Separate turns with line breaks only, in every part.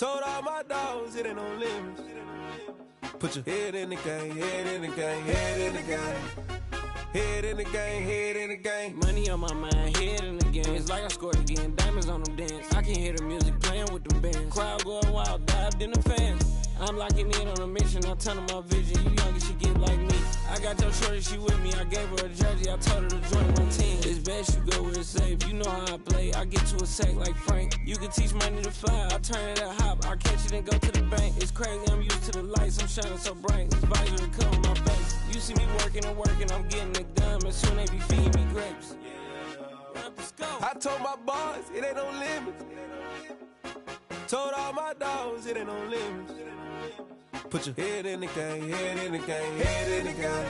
Told all my dogs it ain't no limits. Put your head in the game, head in the game, head in the game. Head in the game, head in the game.
Money on my mind, head in the game. It's like I scored again, diamonds on them dance. I can hear the music playing with them bands. Crowd going wild, dived in the fans. I'm locking in on a mission, I'm turning my vision. You young, you should get like me. I got your shorty, she with me. I gave her a jersey, I told her to join my team. It's best you go where it's safe. You know how I play, I get to a sack like Frank. You can teach money to fly, I turn it at hop. I catch it and go to the bank. It's crazy, I'm used to the lights, I'm shining so bright. This visor will cover my face. You see me working and working, I'm getting it done. And soon they be feeding me grapes.
I told my boys it ain't no limits. Told all my dogs it ain't no limits. Put your head in the game, head in the game, head in the game.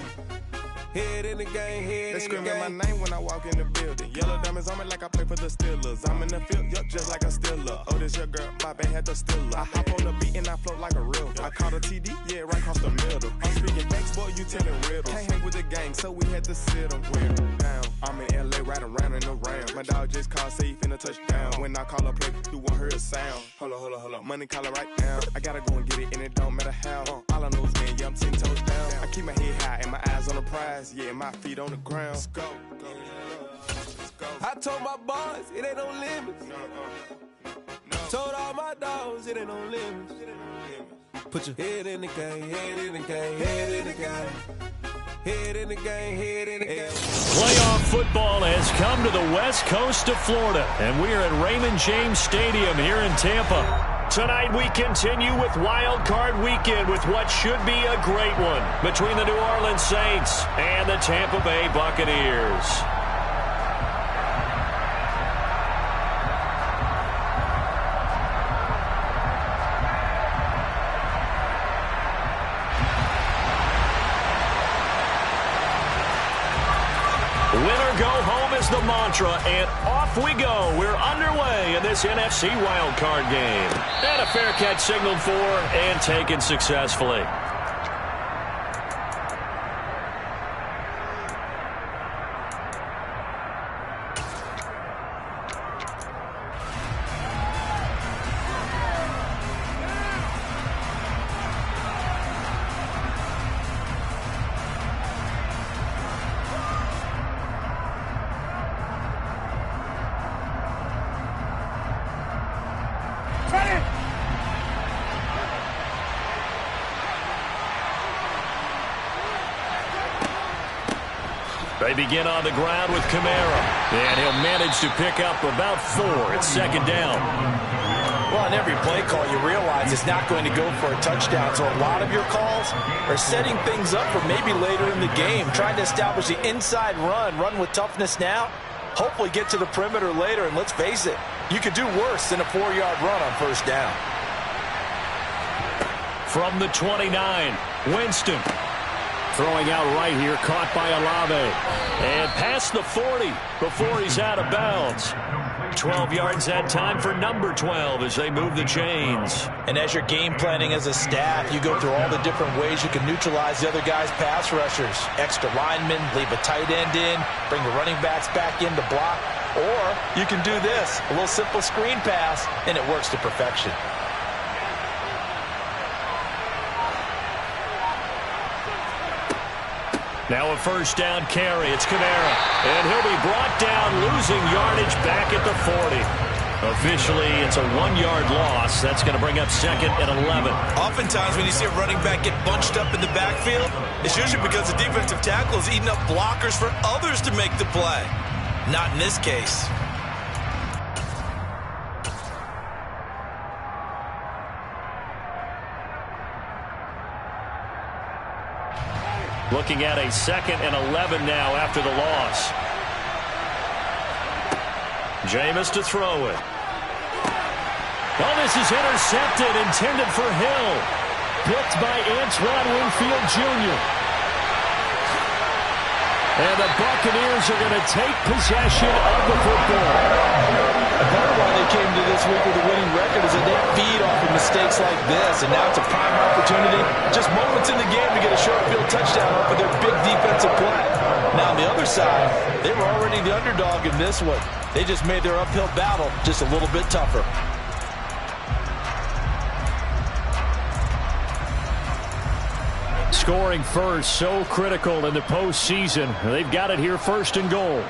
Head in the game, head in the game.
They screaming my name when I walk in the building. Yellow diamonds on me like I play for the Steelers. I'm in the field, yup, just like a Steeler. Oh, this your girl, my band had the Steeler. I hop on the beat and I float like a river. I caught a TD, yeah, right across the middle. I'm speaking thanks, boy, you telling riddles. Can't hang with the gang, so we had to sit them down. I'm in LA, riding around in the Ram. My dog just called, say he finna touchdown. When I call a play, you won't hear a sound. Hold up, money call it right now. I gotta go and get it, and it don't matter how. All I know is, man, yeah, I'm 10 toes down. I keep my head high and my eyes on the prize. Yeah, my feet on the ground. Let's go.
I told my boys it ain't no limits. Told all my dogs it ain't no limits. Put your head in the game, head in the game, head in the game. Head in the game, head in the game.
Playoff football has come to the west coast of Florida, and we are at Raymond James Stadium here in Tampa. Tonight we continue with Wild Card Weekend with what should be a great one between the New Orleans Saints and the Tampa Bay Buccaneers. Winner go home is the mantra, and off we go. We're underway in this NFC wildcard game. And a fair catch signaled for and taken successfully. They begin on the ground with Kamara, and he'll manage to pick up about 4. It's second down.
Well, on every play call, you realize it's not going to go for a touchdown, so a lot of your calls are setting things up for maybe later in the game, trying to establish the inside run with toughness now, hopefully get to the perimeter later, and let's face it, you could do worse than a 4-yard run on first down.
From the 29, Winston. Throwing out right here, caught by Olave. And past the 40 before he's out of bounds. 12 yards that time for number 12 as they move the chains.
And as you're game planning as a staff, you go through all the different ways you can neutralize the other guy's pass rushers. Extra linemen, leave a tight end in, bring the running backs back in to block. Or you can do this, a little simple screen pass, and it works to perfection.
Now a first down carry. It's Kamara. And he'll be brought down, losing yardage back at the 40. Officially, it's a 1-yard loss. That's going to bring up second and 11.
Oftentimes when you see a running back get bunched up in the backfield, it's usually because the defensive tackle is eating up blockers for others to make the play. Not in this case.
Looking at a second and 11 now after the loss. Jameis to throw it. Oh, this is intercepted, intended for Hill. Picked by Antoine Winfield Jr. And the Buccaneers are going to take possession of the football.
Part of why they came to this week with a winning record is that they feed off of mistakes like this, and now it's a prime opportunity, just moments in the game to get a short field touchdown off of their big defensive play. Now on the other side, they were already the underdog in this one. They just made their uphill battle just a little bit tougher.
Scoring first, so critical in the postseason. They've got it here, 1st and goal.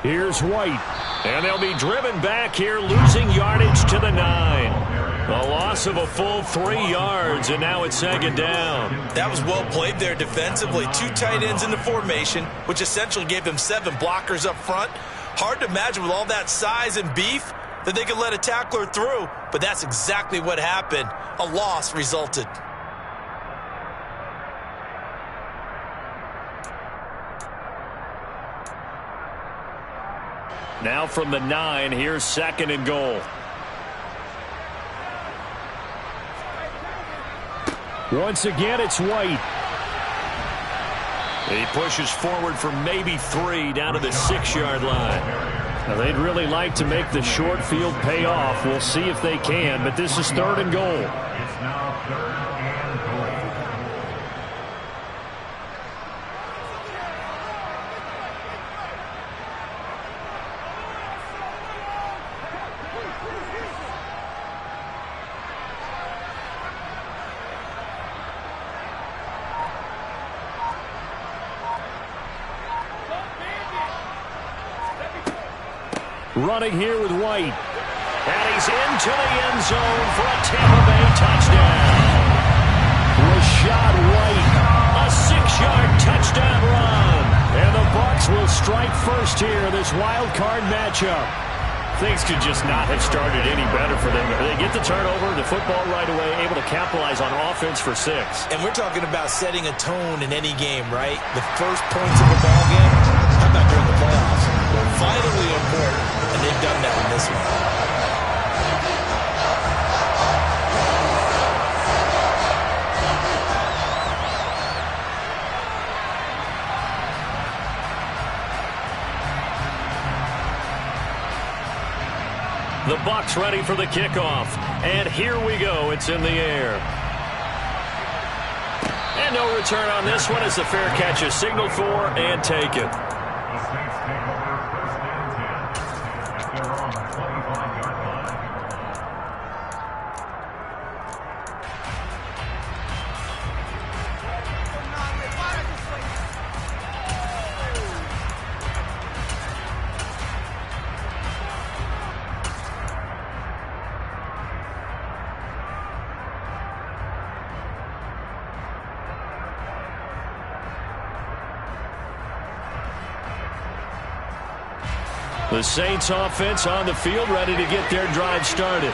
Here's White, and they'll be driven back here, losing yardage to the 9. A loss of a full 3 yards, and now it's 2nd down.
That was well played there defensively. 2 tight ends in the formation, which essentially gave them 7 blockers up front. Hard to imagine with all that size and beef that they could let a tackler through, but that's exactly what happened. A loss resulted.
Now from the 9, here's 2nd and goal. Once again, it's White. He pushes forward for maybe 3 down to the 6-yard line. Now, they'd really like to make the short field pay off. We'll see if they can, but this is 3rd and goal.
It's now 3rd and goal.
Running here with White. And he's into the end zone for a Tampa Bay touchdown. Rashad White, a 6-yard touchdown run. And the Bucs will strike first here in this wild card matchup. Things could just not have started any better for them. They get the turnover, the football right away, able to capitalize on offense for 6.
And we're talking about setting a tone in any game, right? The first points of a ball game, how about during the playoffs? Vitally important, and they've done that in this one.
The Bucs ready for the kickoff. And here we go. It's in the air. And no return on this one as the fair catch is signaled for and taken.
The Saints take over 1st and 10. At their own 25-yard line.
The Saints offense on the field, ready to get their drive started.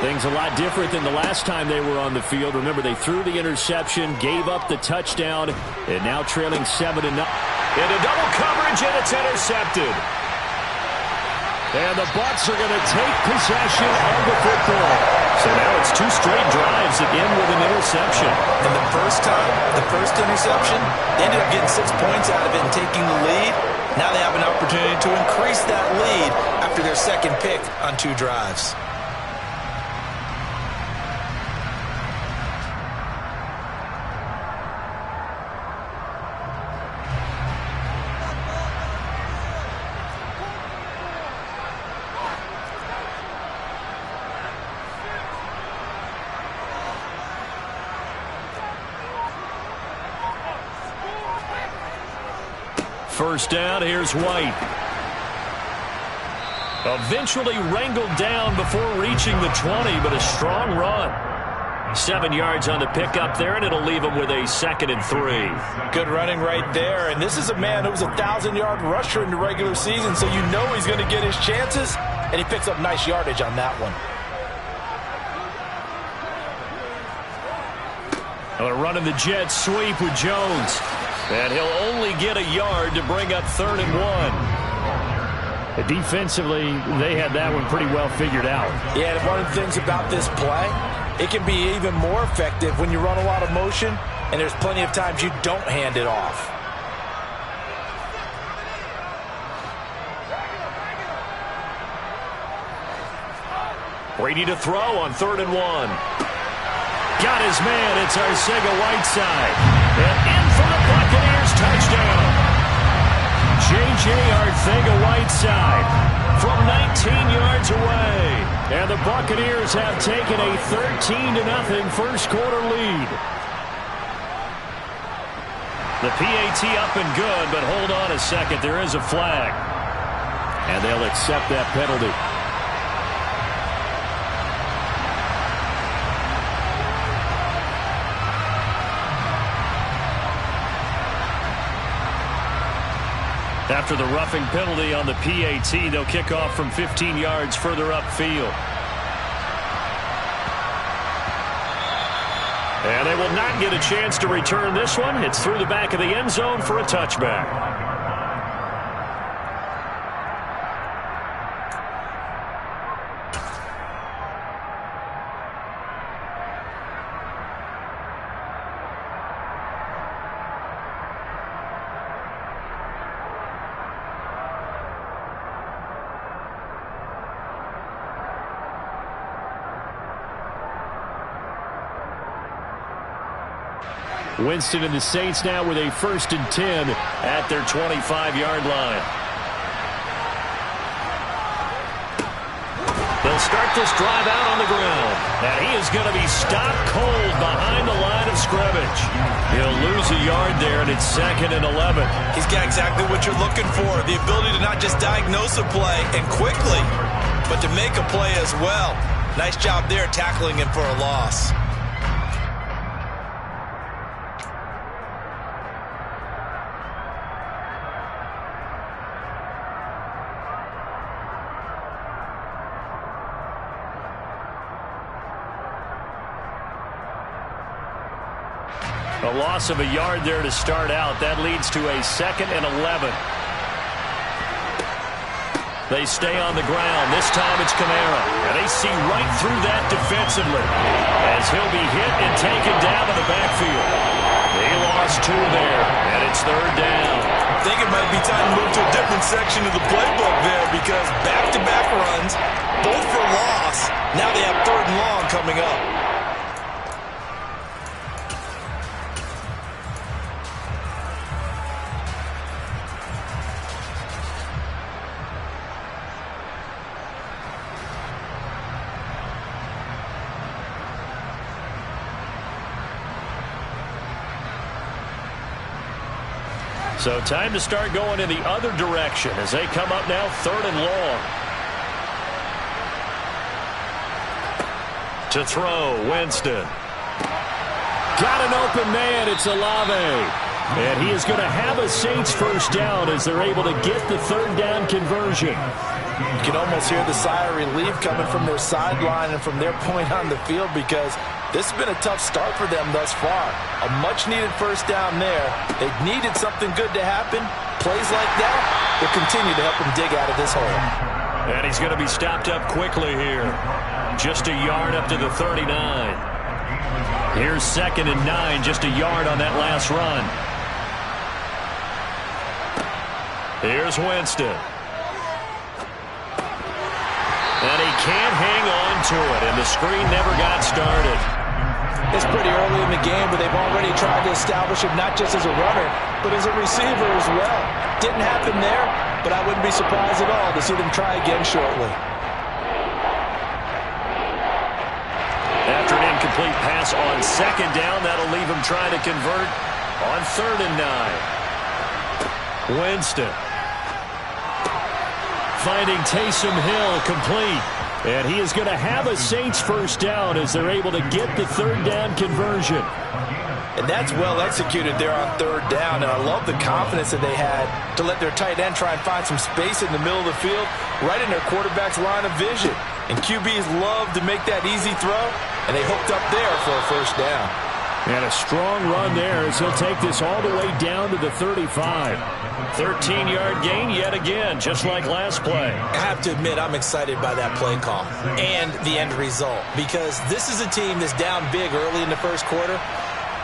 Things a lot different than the last time they were on the field. Remember, they threw the interception, gave up the touchdown, and now trailing 7-0. Into double coverage, and it's intercepted. And the Bucs are going to take possession of the football. So now it's 2 straight drives that end with an interception.
And the first time, the first interception, they ended up getting 6 points out of it and taking the lead. Now they have an opportunity to increase that lead after their 2nd pick on 2 drives.
First down, here's White. Eventually wrangled down before reaching the 20, but a strong run. 7 yards on the pickup there, and it'll leave him with a 2nd and 3.
Good running right there, and this is a man who was a 1,000-yard rusher in the regular season, so you know he's going to get his chances, and he picks up nice yardage on that one.
Running the jet sweep with Jones. And he'll only get a yard to bring up 3rd and 1. Defensively, they had that one pretty well figured out.
Yeah, and one of the things about this play, it can be even more effective when you run a lot of motion, and there's plenty of times you don't hand it off.
Brady to throw on 3rd and 1. Got his man. It's Arcega-Whiteside. And in for the Buccaneers touchdown. J.J. Arcega-Whiteside from 19 yards away. And the Buccaneers have taken a 13-0 first quarter lead. The PAT up and good, but hold on a second. There is a flag. And they'll accept that penalty. After the roughing penalty on the PAT, they'll kick off from 15 yards further upfield. And they will not get a chance to return this one. It's through the back of the end zone for a touchback. Winston and the Saints now with a 1st and 10 at their 25-yard line. They'll start this drive out on the ground. And he is going to be stopped cold behind the line of scrimmage. He'll lose a yard there, and it's 2nd and 11.
He's got exactly what you're looking for, the ability to not just diagnose a play and quickly, but to make a play as well. Nice job there tackling him for a loss.
A loss of a yard there to start out. That leads to a 2nd and 11. They stay on the ground. This time it's Kamara. And they see right through that defensively as he'll be hit and taken down to the backfield. They lost 2 there, and it's 3rd down.
I think it might be time to move to a different section of the playbook there because back-to-back runs, both for loss. Now they have 3rd and long coming up.
So time to start going in the other direction as they come up now 3rd and long. To throw, Winston. Got an open man, it's Olave. And he is going to have a Saints 1st down as they're able to get the 3rd down conversion.
You can almost hear the sigh of relief coming from their sideline and from their point on the field because this has been a tough start for them thus far. A much-needed 1st down there. They've needed something good to happen. Plays like that will continue to help them dig out of this hole.
And he's going to be stopped up quickly here. Just a yard up to the 39. Here's 2nd and 9, just a yard on that last run. Here's Winston. And he can't hang on to it, and the screen never got started.
It's pretty early in the game, but they've already tried to establish him not just as a runner, but as a receiver as well. Didn't happen there, but I wouldn't be surprised at all to see them try again shortly.
After an incomplete pass on 2nd down, that'll leave him trying to convert on 3rd and 9. Winston. Finding Taysom Hill complete. And he is going to have a Saints 1st down as they're able to get the 3rd down conversion.
And that's well executed there on 3rd down. And I love the confidence that they had to let their tight end try and find some space in the middle of the field, right in their quarterback's line of vision. And QBs love to make that easy throw, and they hooked up there for a 1st down.
And a strong run there as he'll take this all the way down to the 35. 13-yard gain yet again, just like last play.
I have to admit, I'm excited by that play call and the end result because this is a team that's down big early in the 1st quarter.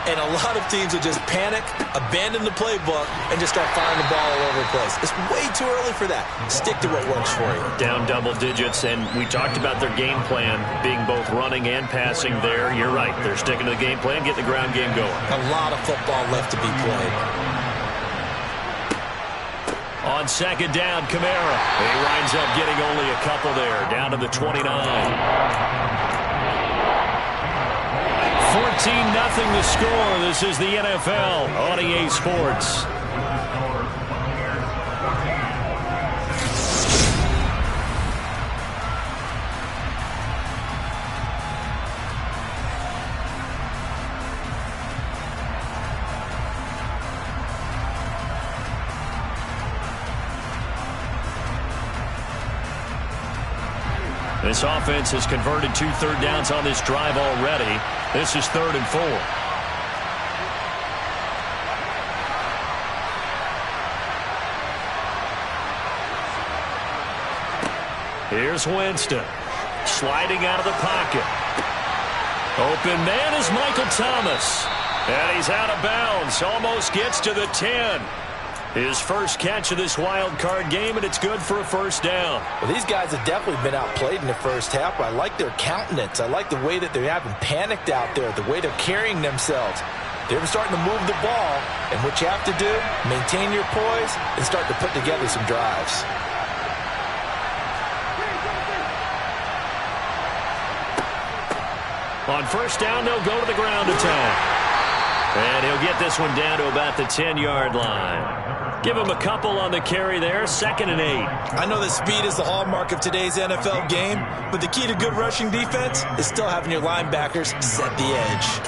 And a lot of teams will just panic, abandon the playbook, and just start firing the ball all over the place. It's way too early for that. Stick to what works for you.
Down double digits, and we talked about their game plan being both running and passing there. You're right. They're sticking to the game plan, getting the ground game going.
A lot of football left to be played.
On second down, Kamara. He winds up getting only a couple there, down to the 29. 14-0 the score. This is the NFL on EA Sports. This offense has converted 2 third downs on this drive already. This is 3rd and 4. Here's Winston. Sliding out of the pocket. Open man is Michael Thomas. And he's out of bounds. Almost gets to the 10. His first catch of this wild card game, and it's good for a first down.
Well, these guys have definitely been outplayed in the first half. I like their countenance. I like the way that they haven't panicked out there, the way they're carrying themselves. They're starting to move the ball, and what you have to do, maintain your poise and start to put together some drives.
On first down, they'll go to the ground attack. And he'll get this one down to about the 10-yard line. Give him a couple on the carry there, 2nd and 8.
I know that speed is the hallmark of today's NFL game, but the key to good rushing defense is still having your linebackers set the edge.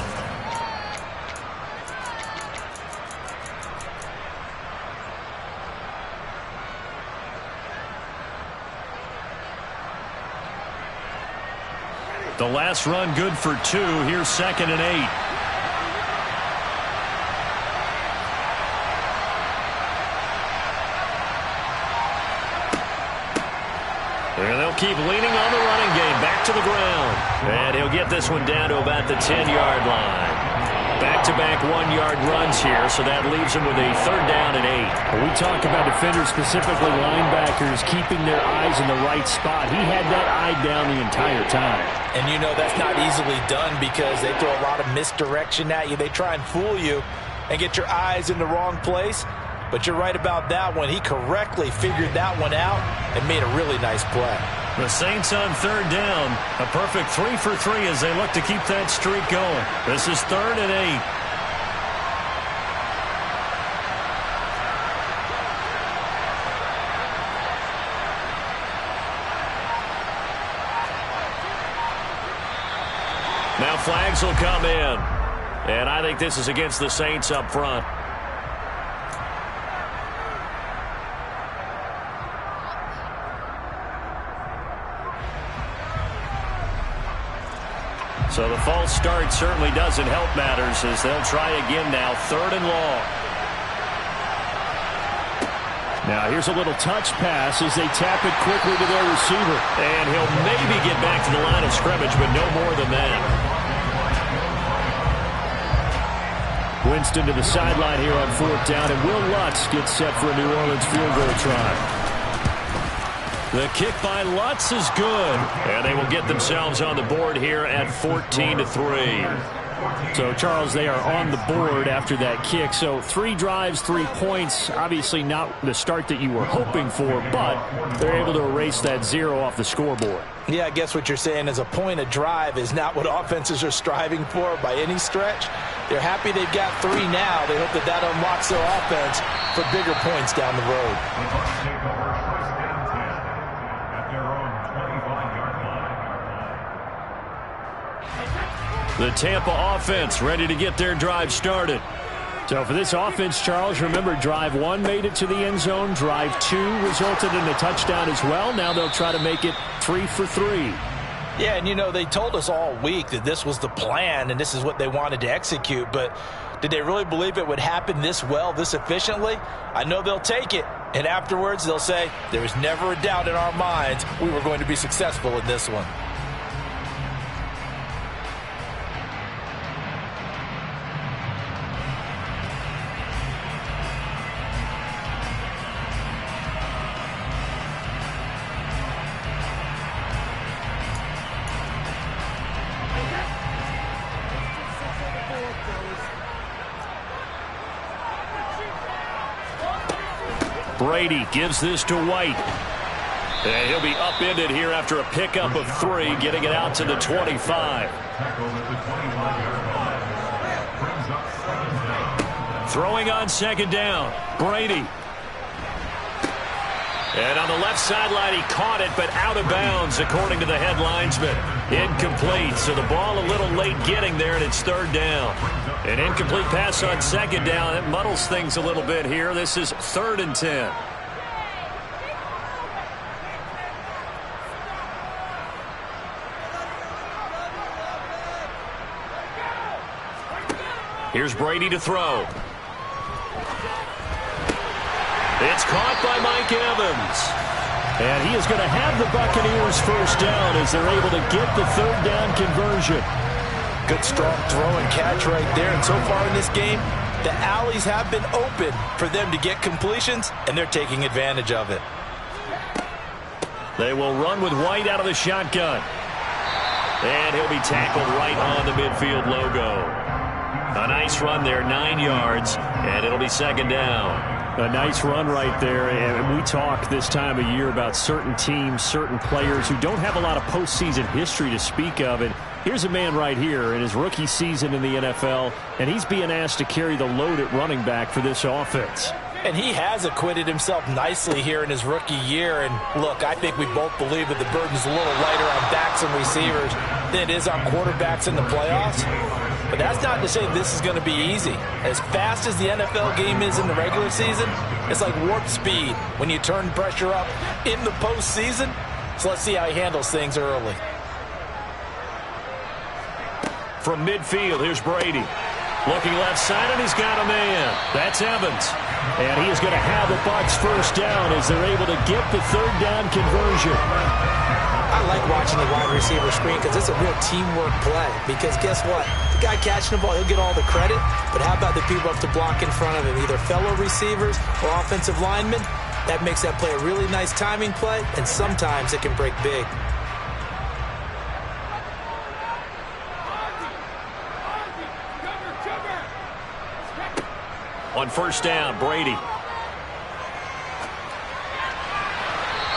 The last run good for 2. Here's 2nd and 8. And they'll keep leaning on the running game. Back to the ground. And he'll get this one down to about the 10-yard line. Back-to-back 1-yard runs here, so that leaves him with a 3rd down and 8.
When we talk about defenders, specifically linebackers, keeping their eyes in the right spot. He had that eye down the entire time.
And you know that's not easily done because they throw a lot of misdirection at you. They try and fool you and get your eyes in the wrong place. But you're right about that one. He correctly figured that one out and made a really nice play.
The Saints on 3rd down. A perfect 3 for 3 as they look to keep that streak going. This is 3rd and 8. Now flags will come in. And I think this is against the Saints up front. So the false start certainly doesn't help matters as they'll try again now, 3rd and long.
Now here's a little touch pass as they tap it quickly to their receiver.
And he'll maybe get back to the line of scrimmage, but no more than that.
Winston to the sideline here on 4th down, and Will Lutz gets set for a New Orleans field goal try.
The kick by Lutz is good. And they will get themselves on the board here at 14-3.
So, Charles, they are on the board after that kick. So 3 drives, 3 points. Obviously not the start that you were hoping for, but they're able to erase that 0 off the scoreboard.
Yeah, I guess what you're saying is a point a drive is not what offenses are striving for by any stretch. They're happy they've got 3 now. They hope that that unlocks their offense for bigger points down the road.
The Tampa offense ready to get their drive started.
So for this offense, Charles, remember drive 1 made it to the end zone. Drive 2 resulted in a touchdown as well. Now they'll try to make it 3 for 3.
Yeah, and you know, they told us all week that this was the plan and this is what they wanted to execute. But did they really believe it would happen this well, this efficiently? I know they'll take it. And afterwards, they'll say, there was never a doubt in our minds we were going to be successful in this one.
Brady gives this to White. And he'll be upended here after a pickup of 3, getting it out to the 25. Throwing on second down, Brady. And on the left sideline, he caught it, but out of bounds, according to the head linesman. Incomplete, so the ball a little late getting there, and it's third down. An incomplete pass on second down. It muddles things a little bit here. This is 3rd and 10. Here's Brady to throw. It's caught by Mike Evans.
And he is going to have the Buccaneers first down as they're able to get the 3rd down conversion.
Good strong throw and catch right there. And so far in this game, the alleys have been open for them to get completions, and they're taking advantage of it.
They will run with White out of the shotgun. And he'll be tackled right on the midfield logo. A nice run there, 9 yards, and it'll be second down.
A nice run right there, and we talk this time of year about certain teams, certain players who don't have a lot of postseason history to speak of, and here's a man right here in his rookie season in the NFL, and he's being asked to carry the load at running back for this offense.
And he has acquitted himself nicely here in his rookie year, and look, I think we both believe that the burden's a little lighter on backs and receivers than it is on quarterbacks in the playoffs. But that's not to say this is going to be easy. As fast as the NFL game is in the regular season, it's like warp speed when you turn pressure up in the postseason. So let's see how he handles things early.
From midfield, here's Brady. Looking left side, and he's got a man. That's Evans.
And he is going to have the Bucs first down as they're able to get the 3rd down conversion.
I like watching the wide receiver screen because it's a real teamwork play. Because guess what? The guy catching the ball, he'll get all the credit. But how about the people up to block in front of him? Either fellow receivers or offensive linemen. That makes that play a really nice timing play, and sometimes it can break big.
On first down, Brady.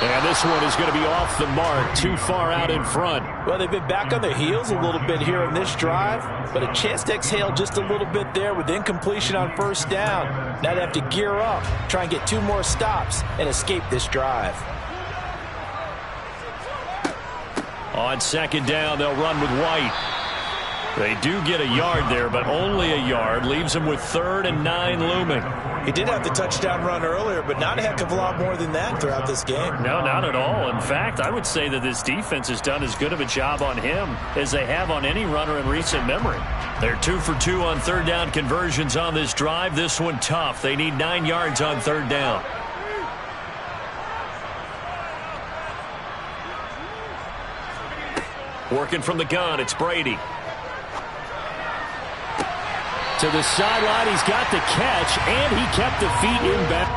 And this one is going to be off the mark, too far out in front.
Well, they've been back on their heels a little bit here in this drive, but a chance to exhale just a little bit there with incompletion on first down. Now they have to gear up, try and get 2 more stops, and escape this drive.
On second down, they'll run with White. They do get a yard there, but only a yard. Leaves them with 3rd and 9 looming.
He did have the touchdown run earlier, but not a heck of a lot more than that throughout this game.
No, not at all. In fact, I would say that this defense has done as good of a job on him as they have on any runner in recent memory. They're 2 for 2 on 3rd down conversions on this drive. This one tough. They need 9 yards on 3rd down. Working from the gun, it's Brady.
To the sideline, he's got the catch, and he kept the feet in back.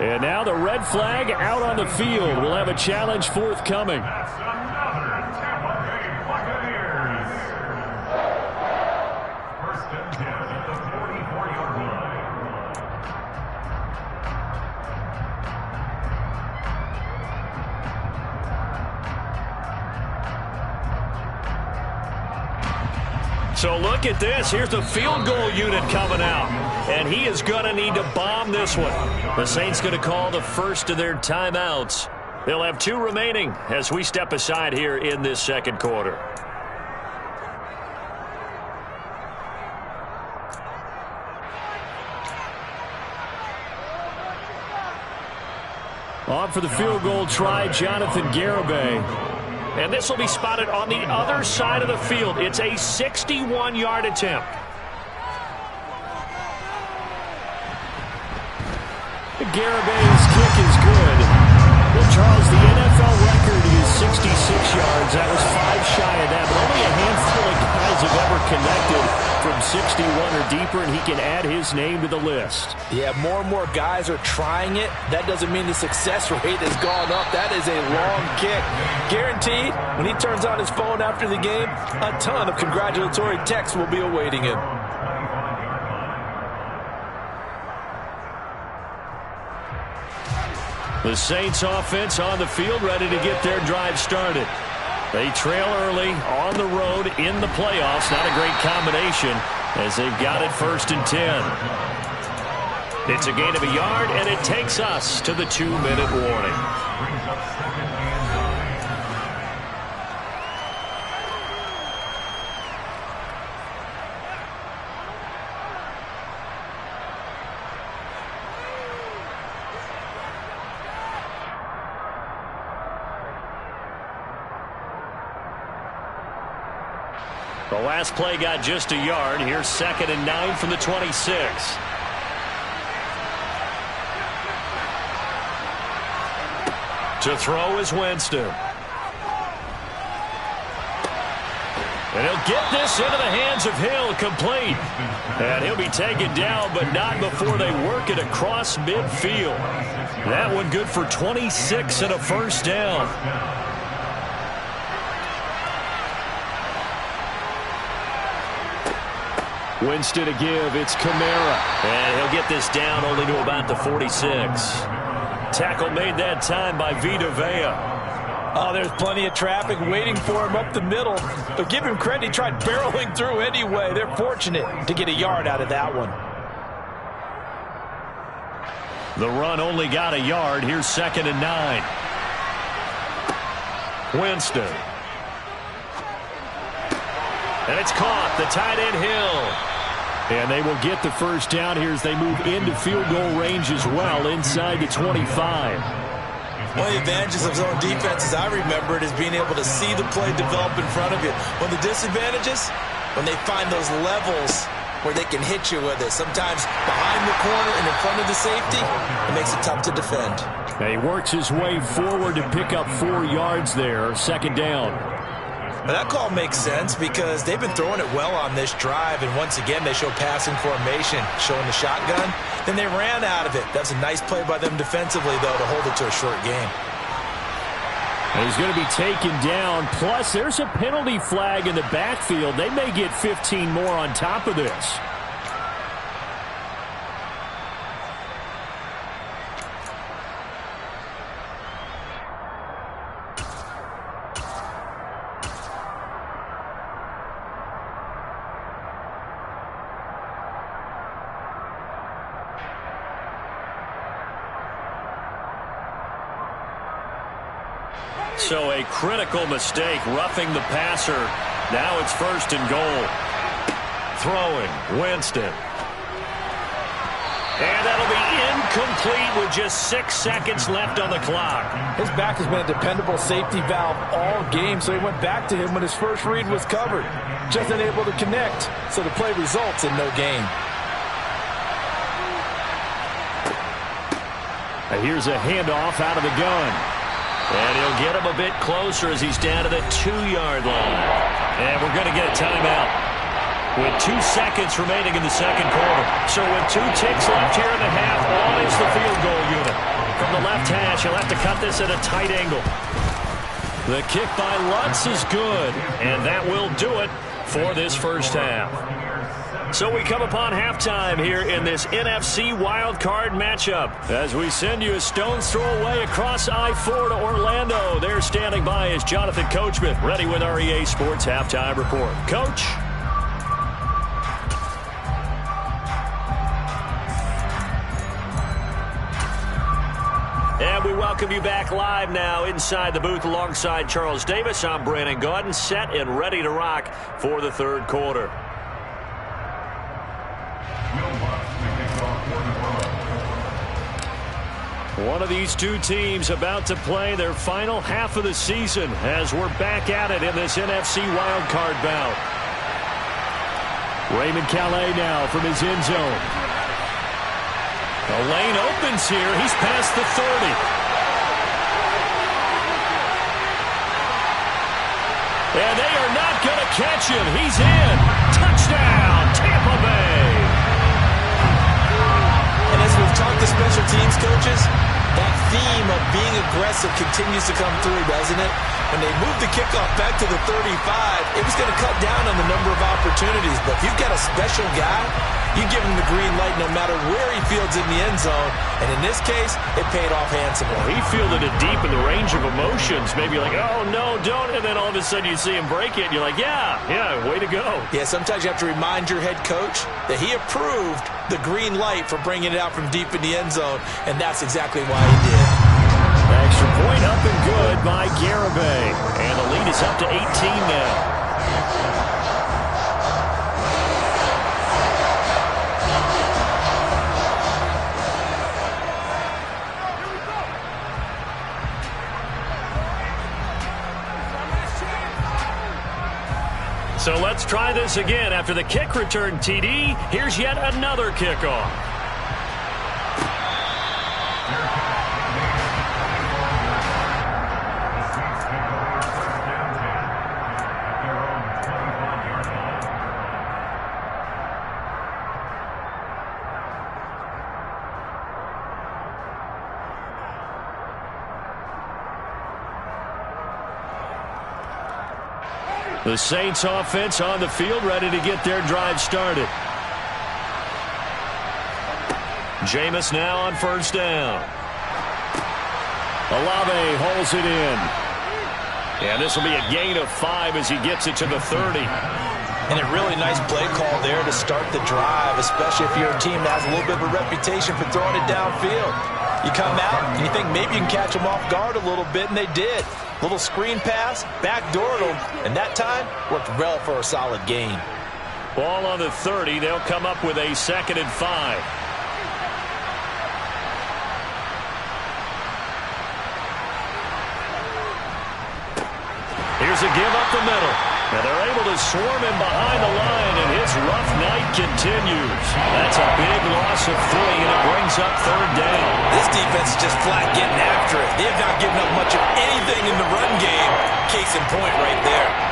And now the red flag out on the field. We'll have a challenge forthcoming.
So look at this. Here's the field goal unit coming out. And he is going to need to bomb this one. The Saints going to call the first of their timeouts. They'll have 2 remaining as we step aside here in this second quarter.
On for the field goal try, Jonathan Garibay.
And this will be spotted on the other side of the field. It's a 61-yard attempt.
Garibay's kick is good. Well, Charles, the NFL record is 66 yards. That was 5 shy of that, but only a handful of guys have ever connected from 61 or deeper, and he can add his name to the list.
Yeah, more and more guys are trying it. That doesn't mean the success rate has gone up. That is a long kick. Guaranteed, when he turns on his phone after the game, a ton of congratulatory texts will be awaiting him.
The Saints offense on the field, ready to get their drive started. They trail early on the road in the playoffs. Not a great combination as they've got it 1st and 10. It's a gain of a yard, and it takes us to the 2-minute warning.
Brings up 2nd and 9.
The last play got just a yard. Here's 2nd and 9 from the 26. To throw is Winston. And he'll get this into the hands of Hill, complete. And he'll be taken down, but not before they work it across midfield. That one good for 26 and a 1st down. Winston to give. It's Kamara. And he'll get this down only to about the 46. Tackle made that time by Vita Vea.
Oh, there's plenty of traffic waiting for him up the middle. But give him credit, he tried barreling through anyway. They're fortunate to get a yard out of that one.
The run only got a yard. Here's 2nd and 9. Winston. And it's caught. The tight end Hill. And they will get the 1st down here as they move into field goal range as well inside the 25.
One of the advantages of zone defense, as I remember it, is being able to see the play develop in front of you. One of the disadvantages, when they find those levels where they can hit you with it. Sometimes behind the corner and in front of the safety, it makes it tough to defend.
He works his way forward to pick up 4 yards there. 2nd down.
But that call makes sense because they've been throwing it well on this drive, and once again they show passing formation, showing the shotgun. Then they ran out of it. That's a nice play by them defensively, though, to hold it to a short game.
And he's going to be taken down. Plus, there's a penalty flag in the backfield. They may get 15 more on top of this. So a critical mistake, roughing the passer. Now it's 1st and goal. Throwing, Winston. And that'll be incomplete with just 6 seconds left on the clock.
His back has been a dependable safety valve all game, so he went back to him when his first read was covered. Just unable to connect, so the play results in no gain.
And here's a handoff out of the gun. And he'll get him a bit closer as he's down to the 2-yard line. And we're going to get a timeout with 2 seconds remaining in the 2nd quarter. So with 2 ticks left here in the half, on is the field goal unit. From the left hash, he'll have to cut this at a tight angle. The kick by Lutz is good, and that will do it for this 1st half. So we come upon halftime here in this NFC wildcard matchup as we send you a stone's throw away across I-4 to Orlando. There standing by is Jonathan Coachman, ready with our EA Sports Halftime Report. Coach? And we welcome you back live now inside the booth alongside Charles Davis. I'm Brandon Gaudin, set and ready to rock for the 3rd quarter. One of these 2 teams about to play their final half of the season as we're back at it in this NFC wildcard bout. Raymond Calais now from his end zone. The lane opens here. He's past the 30. And they are not going to catch him. He's in. Touchdown, Tampa Bay. And as we've talked to special teams coaches, that theme of being aggressive
aggressive continues to come through, doesn't it? When they move the kickoff back to the 35, it was going to cut down on the number of opportunities. But if you've got a special guy, you give him the green light no matter where he fields in the end zone. And in this case, it paid off handsomely.
He fielded it deep in the range of emotions. Maybe like, oh, no, don't. And then all of a sudden you see him break it, and you're like, yeah, way to go.
Yeah, sometimes you have to remind your head coach that he approved the green light for bringing it out from deep in the end zone, and that's exactly why he did.
Extra point up and good by Garibay. And the lead is up to 18 now. So let's try this again. After the kick return TD, here's yet another kickoff. The Saints offense on the field, ready to get their drive started. Jameis now on first down. Olave holds it in. And this will be a gain of 5 as he gets it to the 30.
And a really nice play call there to start the drive, especially if you're a team that has a little bit of a reputation for throwing it downfield. You come out and you think maybe you can catch them off guard a little bit, and they did. Little screen pass, backdoored them, and that time worked well for a solid gain.
Ball on the 30. They'll come up with a 2nd and 5. Here's a give up the middle. And they're able to swarm him behind the line, and his rough night continues. That's a big loss of 3, and it brings up 3rd down.
This defense is just flat getting after it. They have not given up much of anything in the run game. Case in point right there.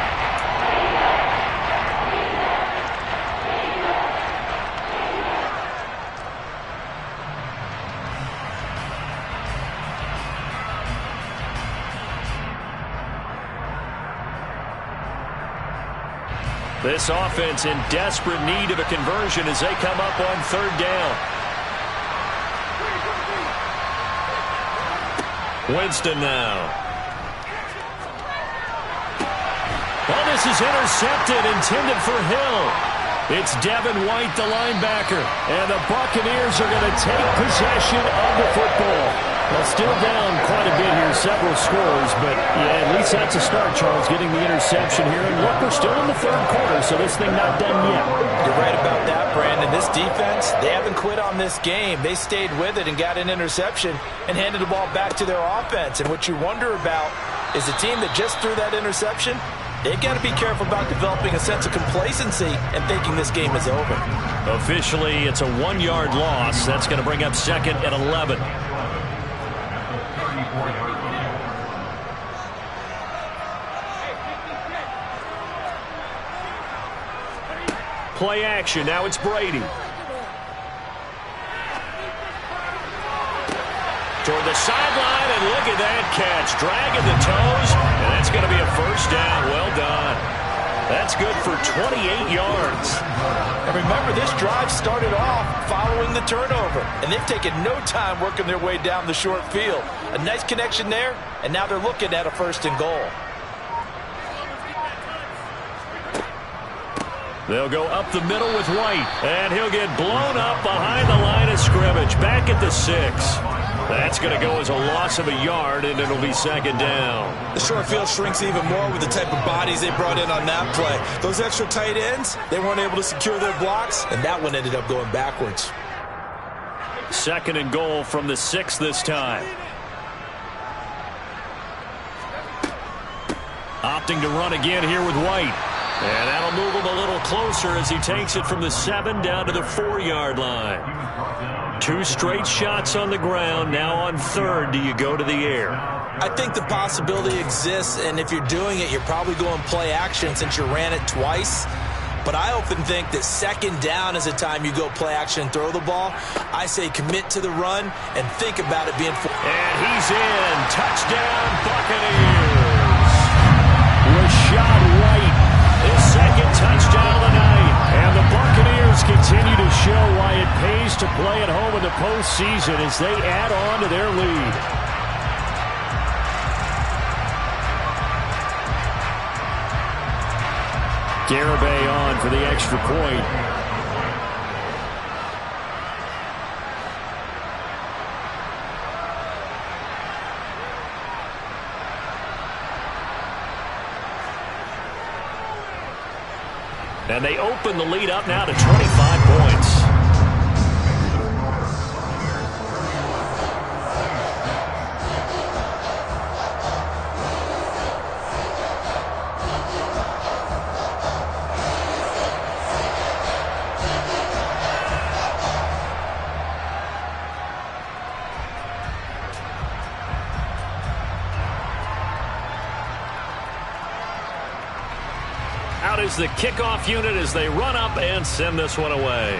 This offense in desperate need of a conversion as they come up on 3rd down. Winston now. Well, this is intercepted, intended for Hill. It's Devin White, the linebacker, and the Buccaneers are going to take possession of the football. Well, still down quite a bit here, several scores, but yeah, at least that's a start, Charles, getting the interception here. And look, we're still in the 3rd quarter, so this thing not done yet.
You're right about that, Brandon. This defense, they haven't quit on this game. They stayed with it and got an interception and handed the ball back to their offense. And what you wonder about is the team that just threw that interception, they've got to be careful about developing a sense of complacency and thinking this game is over.
Officially, it's a 1-yard loss. That's going to bring up 2nd and 11. Play action. Now it's Brady. Toward the sideline, and look at that catch. Dragging the toes, and that's going to be a 1st down. Well done. That's good for 28 yards.
And remember, this drive started off following the turnover, and they've taken no time working their way down the short field. A nice connection there, and now they're looking at a 1st and goal.
They'll go up the middle with White, and he'll get blown up behind the line of scrimmage, back at the 6. That's going to go as a loss of a yard, and it'll be 2nd down.
The short field shrinks even more with the type of bodies they brought in on that play. Those extra tight ends, they weren't able to secure their blocks, and that one ended up going backwards.
2nd and goal from the 6 this time. Opting to run again here with White. And that'll move him a little closer as he takes it from the 7 down to the 4-yard line. 2 straight shots on the ground. Now on 3rd, do you go to the air?
I think the possibility exists, and if you're doing it, you're probably going play action since you ran it twice. But I often think that second down is a time you go play action and throw the ball. I say commit to the run and think about it being...
And he's in. Touchdown, Buccaneers. Rashad White, his second touchdown of the night. And the Buccaneers continue to show why it pays to play at home in the postseason as they add on to their lead. Garibay on for the extra point. And they open the lead up now to 25 points. Out is the kickoff unit as they run up and send this one away.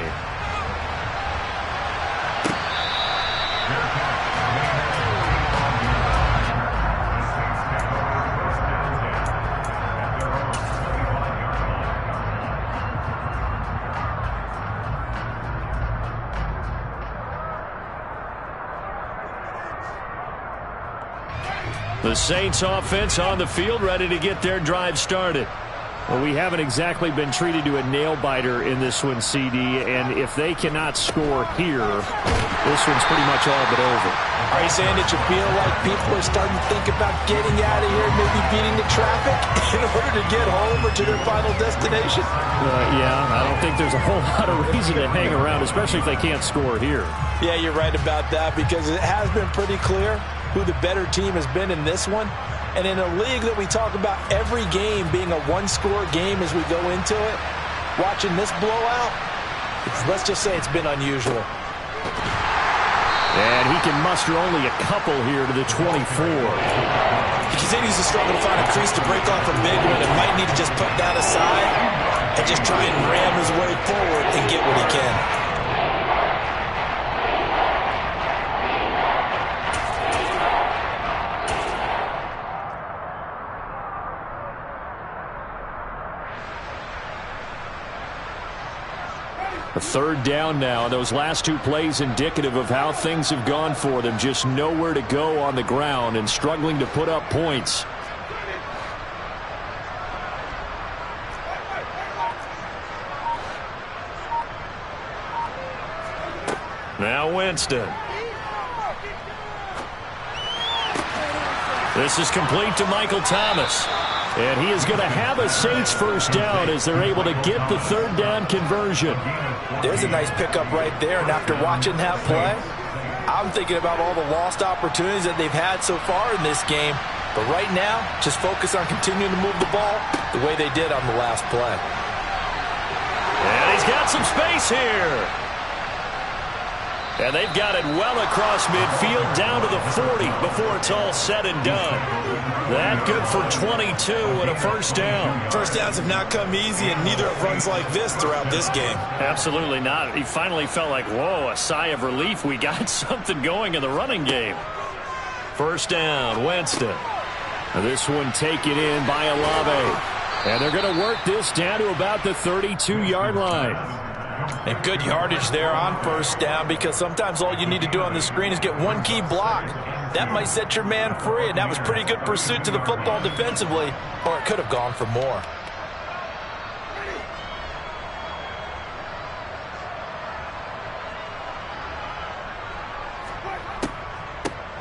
The Saints offense on the field, ready to get their drive started. Well, we haven't exactly been treated to a nail-biter in this one, CD, and if they cannot score here, this one's pretty much all but over.
Are you saying that you feel like people are starting to think about getting out of here, maybe beating the traffic in order to get home or to their final destination?
Yeah, I don't think there's a whole lot of reason to hang around, especially if they can't score here.
Yeah, you're right about that because it has been pretty clear who the better team has been in this one. And in a league that we talk about every game being a one-score game as we go into it, watching this blowout, let's just say it's been unusual.
And he can muster only a couple here to the 24.
He continues to struggle to find a crease to break off a big one and might need to just put that aside and just try and ram his way forward and get what he can.
A third down now. Those last two plays indicative of how things have gone for them. Just nowhere to go on the ground and struggling to put up points. Now Winston. This is complete to Michael Thomas. And he is going to have a Saints first down as they're able to get the third down conversion.
There's a nice pickup right there. And after watching that play, I'm thinking about all the lost opportunities that they've had so far in this game. But right now, just focus on continuing to move the ball the way they did on the last play.
And he's got some space here. And they've got it well across midfield down to the 40 before it's all said and done. That good for 22 and a first down.
First downs have not come easy, and neither have runs like this throughout this game.
Absolutely not. He finally felt like, whoa, a sigh of relief. We got something going in the running game. First down, Winston. Now this one taken in by Olave. And they're going to work this down to about the 32-yard line.
And good yardage there on first down because sometimes all you need to do on the screen is get one key block. That might set your man free, and that was pretty good pursuit to the football defensively, or it could have gone for more.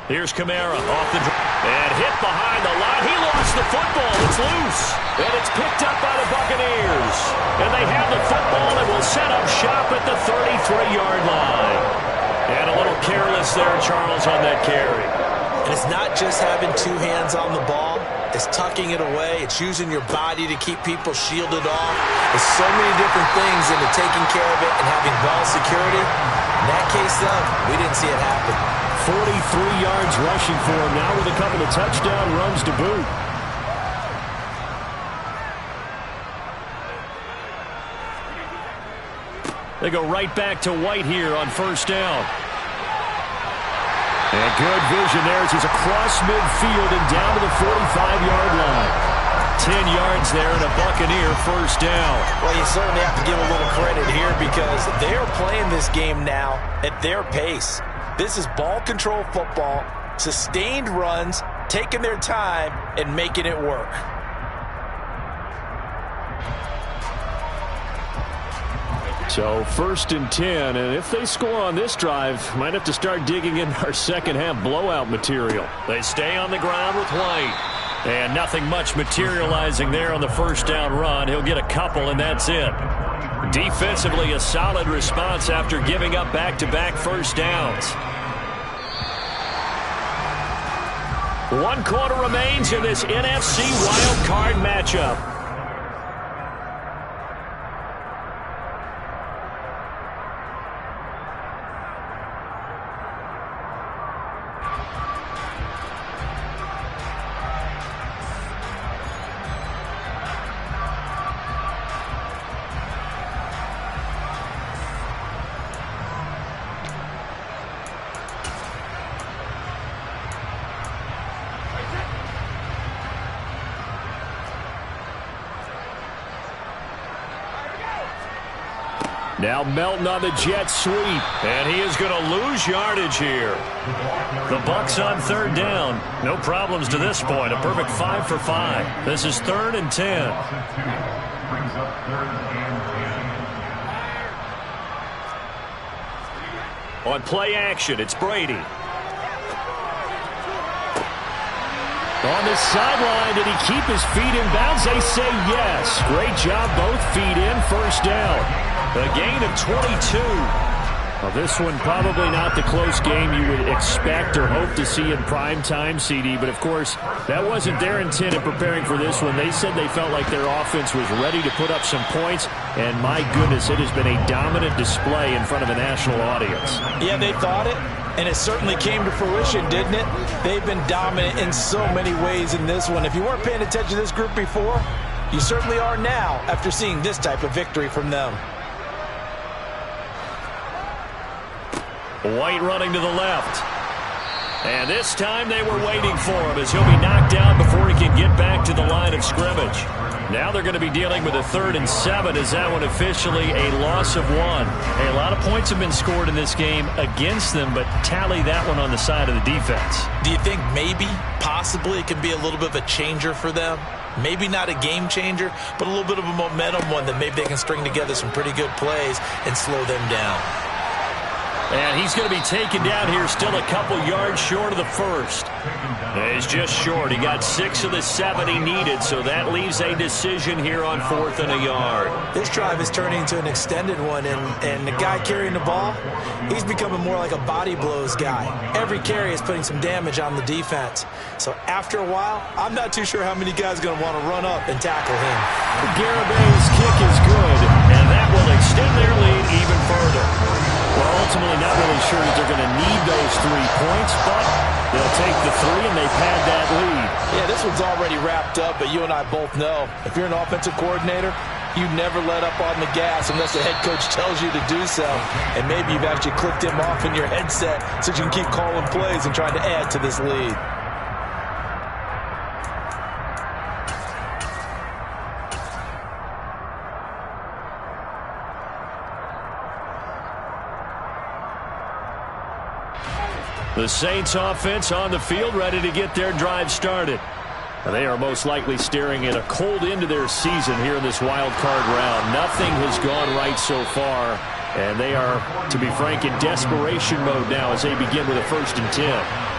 Here's Kamara off the and hit behind the line. He lost the football. It's loose. And it's picked up by the Buccaneers. And they have the football and will set up shop at the 33-yard line. And a little careless there, Charles, on that carry.
And it's not just having two hands on the ball. It's tucking it away. It's using your body to keep people shielded off. There's so many different things into taking care of it and having ball security. In that case, though, we didn't see it happen.
43 yards rushing for him now with a couple of touchdown runs to boot.
They go right back to White here on first down. And good vision there as he's across midfield and down to the 45-yard line. 10 yards there and a Buccaneer first down.
Well, you certainly have to give a little credit here because they are playing this game now at their pace. This is ball control football, sustained runs, taking their time and making it work.
So first and 10, and if they score on this drive, might have to start digging in our second half blowout material. They stay on the ground with White. And nothing much materializing there on the first down run. He'll get a couple, and that's it. Defensively, a solid response after giving up back-to-back first downs. 1 quarter remains in this NFC wild card matchup. Now Melton on the jet sweep, and he is going to lose yardage here. The Bucs on third down. No problems to this point. A perfect 5 for 5. This is 3rd and 10. On play action, it's Brady. On the sideline, did he keep his feet in bounds? They say yes. Great job, both feet in, first down. A gain of 22. Well, this one probably not the close game you would expect or hope to see in prime time, CD. But, of course, that wasn't their intent in preparing for this one. They said they felt like their offense was ready to put up some points. And, my goodness, it has been a dominant display in front of a national audience.
Yeah, they thought it. And it certainly came to fruition, didn't it? They've been dominant in so many ways in this one. If you weren't paying attention to this group before, you certainly are now after seeing this type of victory from them.
White running to the left. And this time they were waiting for him as he'll be knocked down before he can get back to the line of scrimmage. Now they're going to be dealing with a 3rd and 7 as that one officially a loss of 1. Hey, a lot of points have been scored in this game against them, but tally that one on the side of the defense.
Do you think maybe, possibly, it could be a little bit of a changer for them? Maybe not a game changer, but a little bit of a momentum one that maybe they can string together some pretty good plays and slow them down.
And he's going to be taken down here still a couple yards short of the first. He's just short. He got 6 of the 7 he needed, so that leaves a decision here on 4th and a yard.
This drive is turning into an extended one, and the guy carrying the ball, he's becoming more like a body blows guy. Every carry is putting some damage on the defense. So after a while, I'm not too sure how many guys are going to want to run up and tackle him.
Garabay's kick is good, and that will extend their lead even further. Well, ultimately not really sure that they're going to need those 3 points, but they'll take the 3 and they've had that lead.
Yeah, this one's already wrapped up, but you and I both know if you're an offensive coordinator, you never let up on the gas unless the head coach tells you to do so. And maybe you've actually clicked him off in your headset so you can keep calling plays and trying to add to this lead.
The Saints offense on the field, ready to get their drive started. And they are most likely staring at a cold end to their season here in this wild card round. Nothing has gone right so far, and they are, to be frank, in desperation mode now as they begin with a 1st and 10.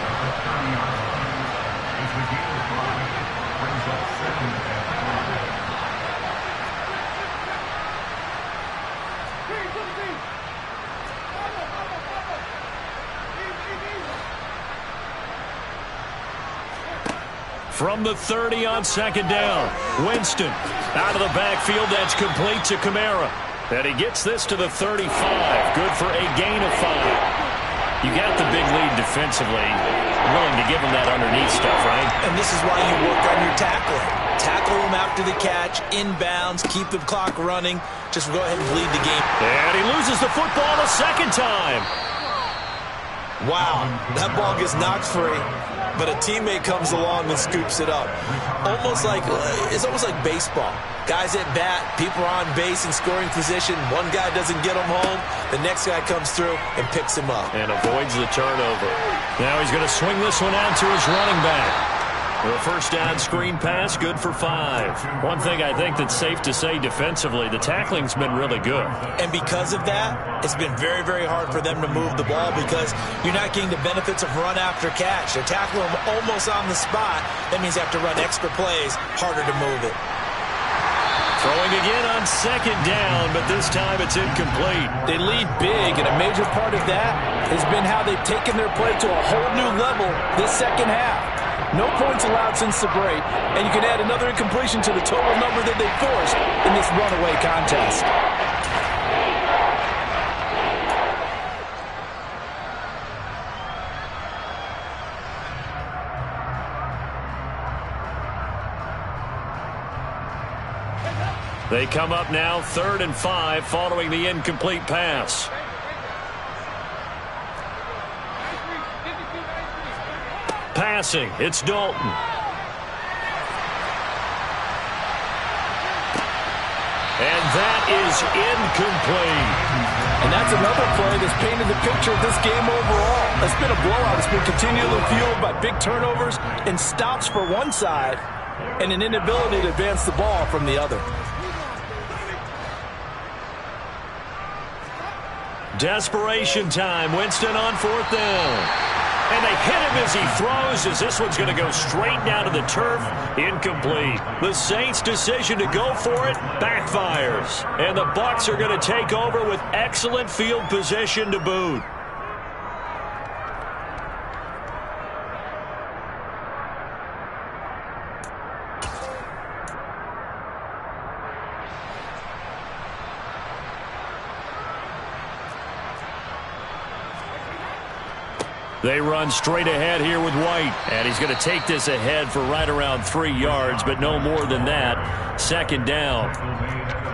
From the 30 on 2nd down, Winston out of the backfield. That's complete to Kamara. And he gets this to the 35. Good for a gain of 5. You got the big lead defensively. Willing to give him that underneath stuff, right?
And this is why you work on your tackling. tackle them after the catch, inbounds, keep the clock running. Just go ahead and bleed the game.
And he loses the football a second time.
Wow, that ball gets knocked free, but a teammate comes along and scoops it up. It's almost like baseball. Guys at bat, people are on base in scoring position. One guy doesn't get him home. The next guy comes through and picks him up.
And avoids the turnover. Now he's going to swing this one out to his running back. The first down screen pass, good for 5. One thing I think that's safe to say defensively, the tackling's been really good.
And because of that, it's been very, very hard for them to move the ball because you're not getting the benefits of run after catch. They're tackling them almost on the spot. That means they have to run extra plays, harder to move it.
Throwing again on second down, but this time it's incomplete.
They lead big, and a major part of that has been how they've taken their play to a whole new level this second half. No points allowed since the break, and you can add another incompletion to the total number that they forced in this runaway contest.
They come up now 3rd and 5 following the incomplete pass. Passing, it's Dalton. And that is incomplete.
And that's another play that's painted the picture of this game overall. It's been a blowout. It's been continually fueled by big turnovers and stops for one side and an inability to advance the ball from the other.
Desperation time. Winston on 4th down. And they hit him as he throws, as this one's going to go straight down to the turf. Incomplete. The Saints' decision to go for it backfires. And the Bucs are going to take over with excellent field position to boot. They run straight ahead here with White. And he's going to take this ahead for right around 3 yards, but no more than that. 2nd down.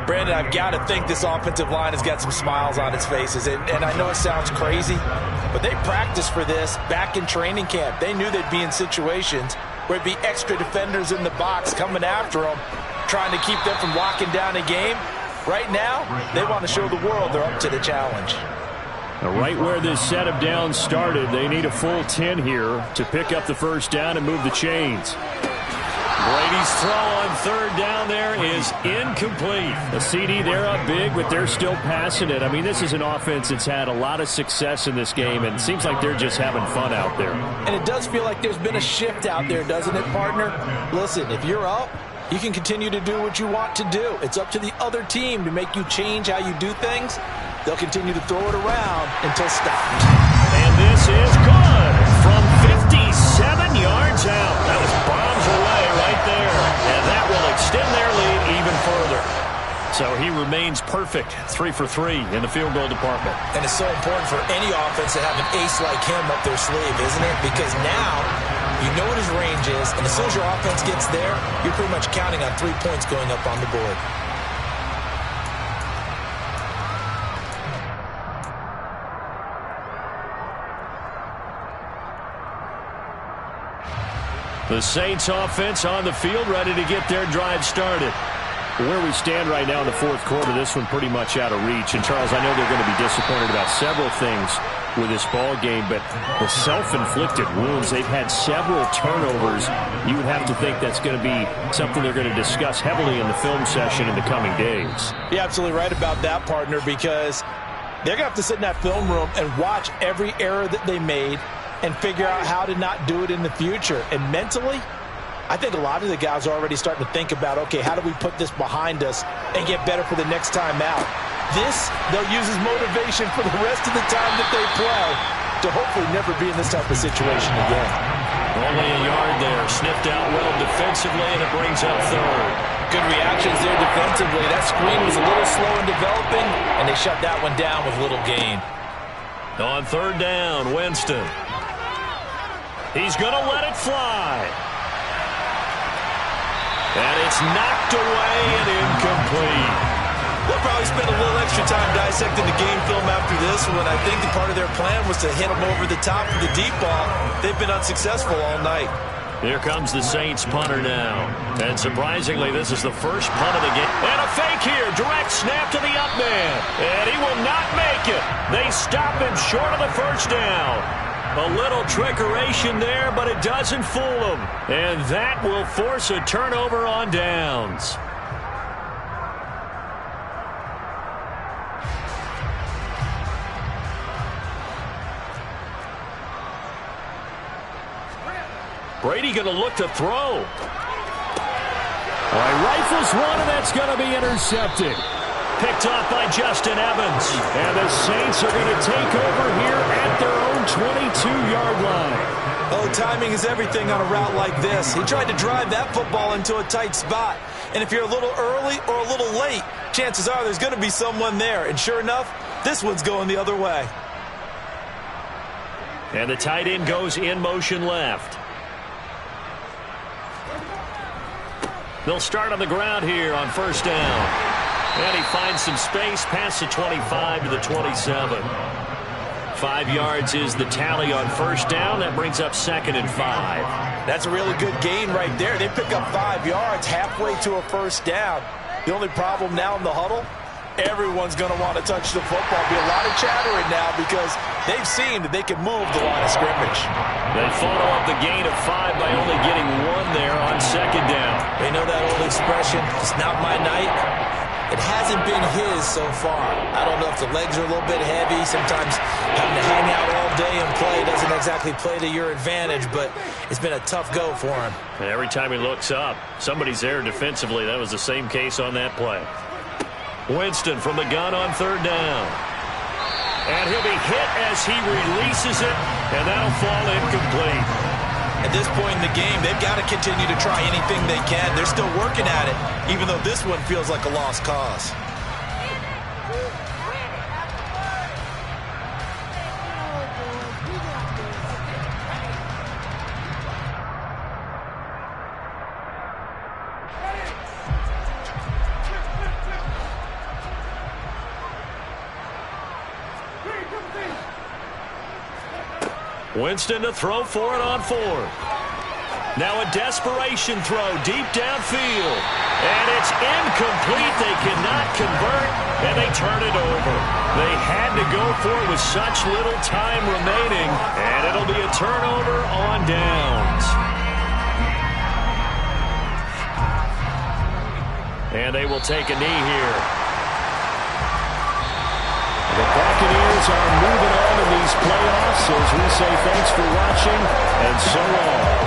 Brandon, I've got to think this offensive line has got some smiles on its faces. And I know it sounds crazy, but they practiced for this back in training camp. They knew they'd be in situations where it'd be extra defenders in the box coming after them, trying to keep them from locking down a game. Right now, they want to show the world they're up to the challenge.
Right where this set of downs started, they need a full 10 here to pick up the first down and move the chains. Brady's throw on 3rd down there is incomplete. The CD, they're up big, but they're still passing it. I mean, this is an offense that's had a lot of success in this game, and it seems like they're just having fun out there.
And it does feel like there's been a shift out there, doesn't it, partner? Listen, if you're up, you can continue to do what you want to do. It's up to the other team to make you change how you do things. They'll continue to throw it around until stopped.
And this is good from 57 yards out. That was bombs away right there. And that will extend their lead even further. So he remains perfect, 3 for 3 in the field goal department.
And it's so important for any offense to have an ace like him up their sleeve, isn't it? Because now you know what his range is, and as soon as your offense gets there, you're pretty much counting on 3 points going up on the board.
The Saints offense on the field, ready to get their drive started. Where we stand right now in the 4th quarter, this one pretty much out of reach. And, Charles, I know they're going to be disappointed about several things with this ball game, but the self-inflicted wounds, they've had several turnovers. You would have to think that's going to be something they're going to discuss heavily in the film session in the coming days.
You're absolutely right about that, partner, because they're going to have to sit in that film room and watch every error that they made and figure out how to not do it in the future. And mentally, I think a lot of the guys are already starting to think about, okay, how do we put this behind us and get better for the next time out? This, they'll use as motivation for the rest of the time that they play to hopefully never be in this type of situation again.
Only a yard there, sniffed out well defensively, and it brings up 3rd.
Good reactions there defensively. That screen was a little slow in developing, and they shut that one down with little gain.
On 3rd down, Winston. He's going to let it fly. And
It's knocked away and incomplete.
They'll probably spend a little extra time dissecting the game film after this one. I think that part of their plan was to hit them over the top with the deep ball. They've been unsuccessful all night.
Here comes the Saints punter now. And surprisingly, this is the first punt of the game. And a fake here. Direct snap to the up man. And he will not make it. They stop him short of the first down. A little trickeration there, but it doesn't fool him. And that will force a turnover on downs. Brady going to look to throw. All right, rifles one, and that's going to be intercepted. Picked off by Justin Evans. And the Saints are going to take over here at their own 22-yard line.
Oh, timing is everything on a route like this. He tried to drive that football into a tight spot. And if you're a little early or a little late, chances are there's going to be someone there. And sure enough, this one's going the other way.
And the tight end goes in motion left. They'll start on the ground here on first down. And he finds some space past the 25 to the 27. 5 yards is the tally on first down. That brings up 2nd and 5.
That's a really good gain right there. They pick up 5 yards halfway to a first down. The only problem now in the huddle, everyone's going to want to touch the football. Be a lot of chattering now because they've seen that they can move the line of scrimmage.
They follow up the gain of 5 by only getting 1 there on second down.
They know that old expression, it's not my night. It hasn't been his so far. I don't know if the legs are a little bit heavy. Sometimes having to hang out all day and play doesn't exactly play to your advantage, but it's been a tough go for him.
And every time he looks up, somebody's there defensively. That was the same case on that play. Winston from the gun on third down. And he'll be hit as he releases it, and that'll fall incomplete.
At this point in the game, they've got to continue to try anything they can. They're still working at it, even though this one feels like a lost cause.
Winston to throw for it on 4. Now a desperation throw deep downfield. And it's incomplete. They cannot convert, and they turn it over. They had to go for it with such little time remaining, and it'll be a turnover on downs. And they will take a knee here.
The Buccaneers are moving on in these playoffs as we say thanks for watching and so long.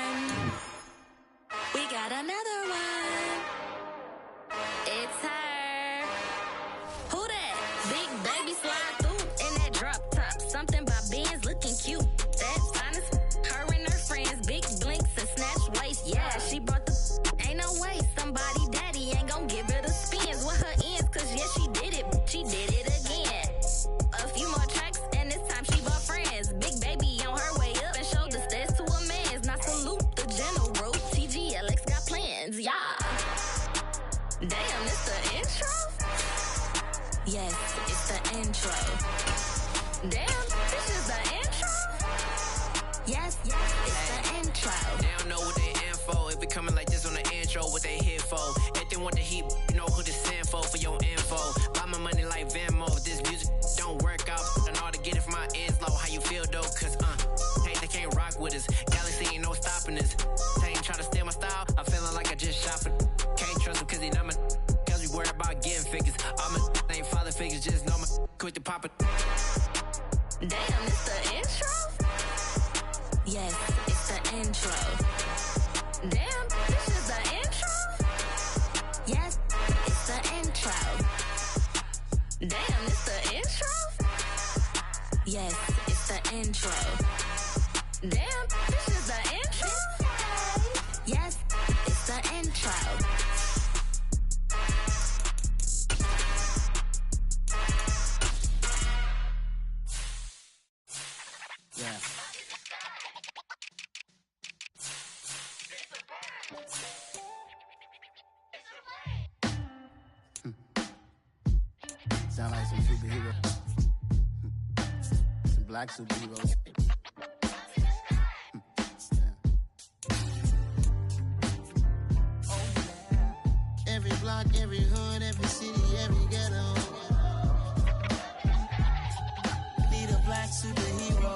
one. We got another one. It's her. Who that? Big baby slide through in that drop top. Something by Benz looking cute. That's honest. Her and her friends, big blinks and snatch waist. Yeah, she brought the. Ain't no way somebody daddy ain't gon' give her the spins with her ends. Cause yeah, she did it. She did it again. A few more tracks and this time she brought friends. Big baby on her way up and showed the stairs to a man's. Now salute the general. TGLX got plans, yeah. Damn, it's the intro? Yes, it's the intro. Damn, this is the intro? Yes, it's the intro.
They don't know what they in for. It be coming like this on the intro, what they here for. If they want the heat, you know who to send for your info. Buy my money like Venmo. If this music don't work out, and all to get it from my ends low. How you feel though? Cause hey, they can't rock with us. Galaxy ain't no stopping this. They ain't try to steal my style. I'm feeling like I just shopping. Can't trust him cause he not my. Cause we worry about getting figures. All my ain't father figures. Just know my quit the pop it.
Damn, it's the intro? Yes, it's the intro. Damn, this is the intro? Yes, it's the intro. Damn, it's the intro? Yes, it's the intro. Damn, this is the intro? Yes, it's the intro.
Yeah. Sound like some superheroes. Some black superheroes. Every block, every hood, every city, every ghetto. Need a black superhero.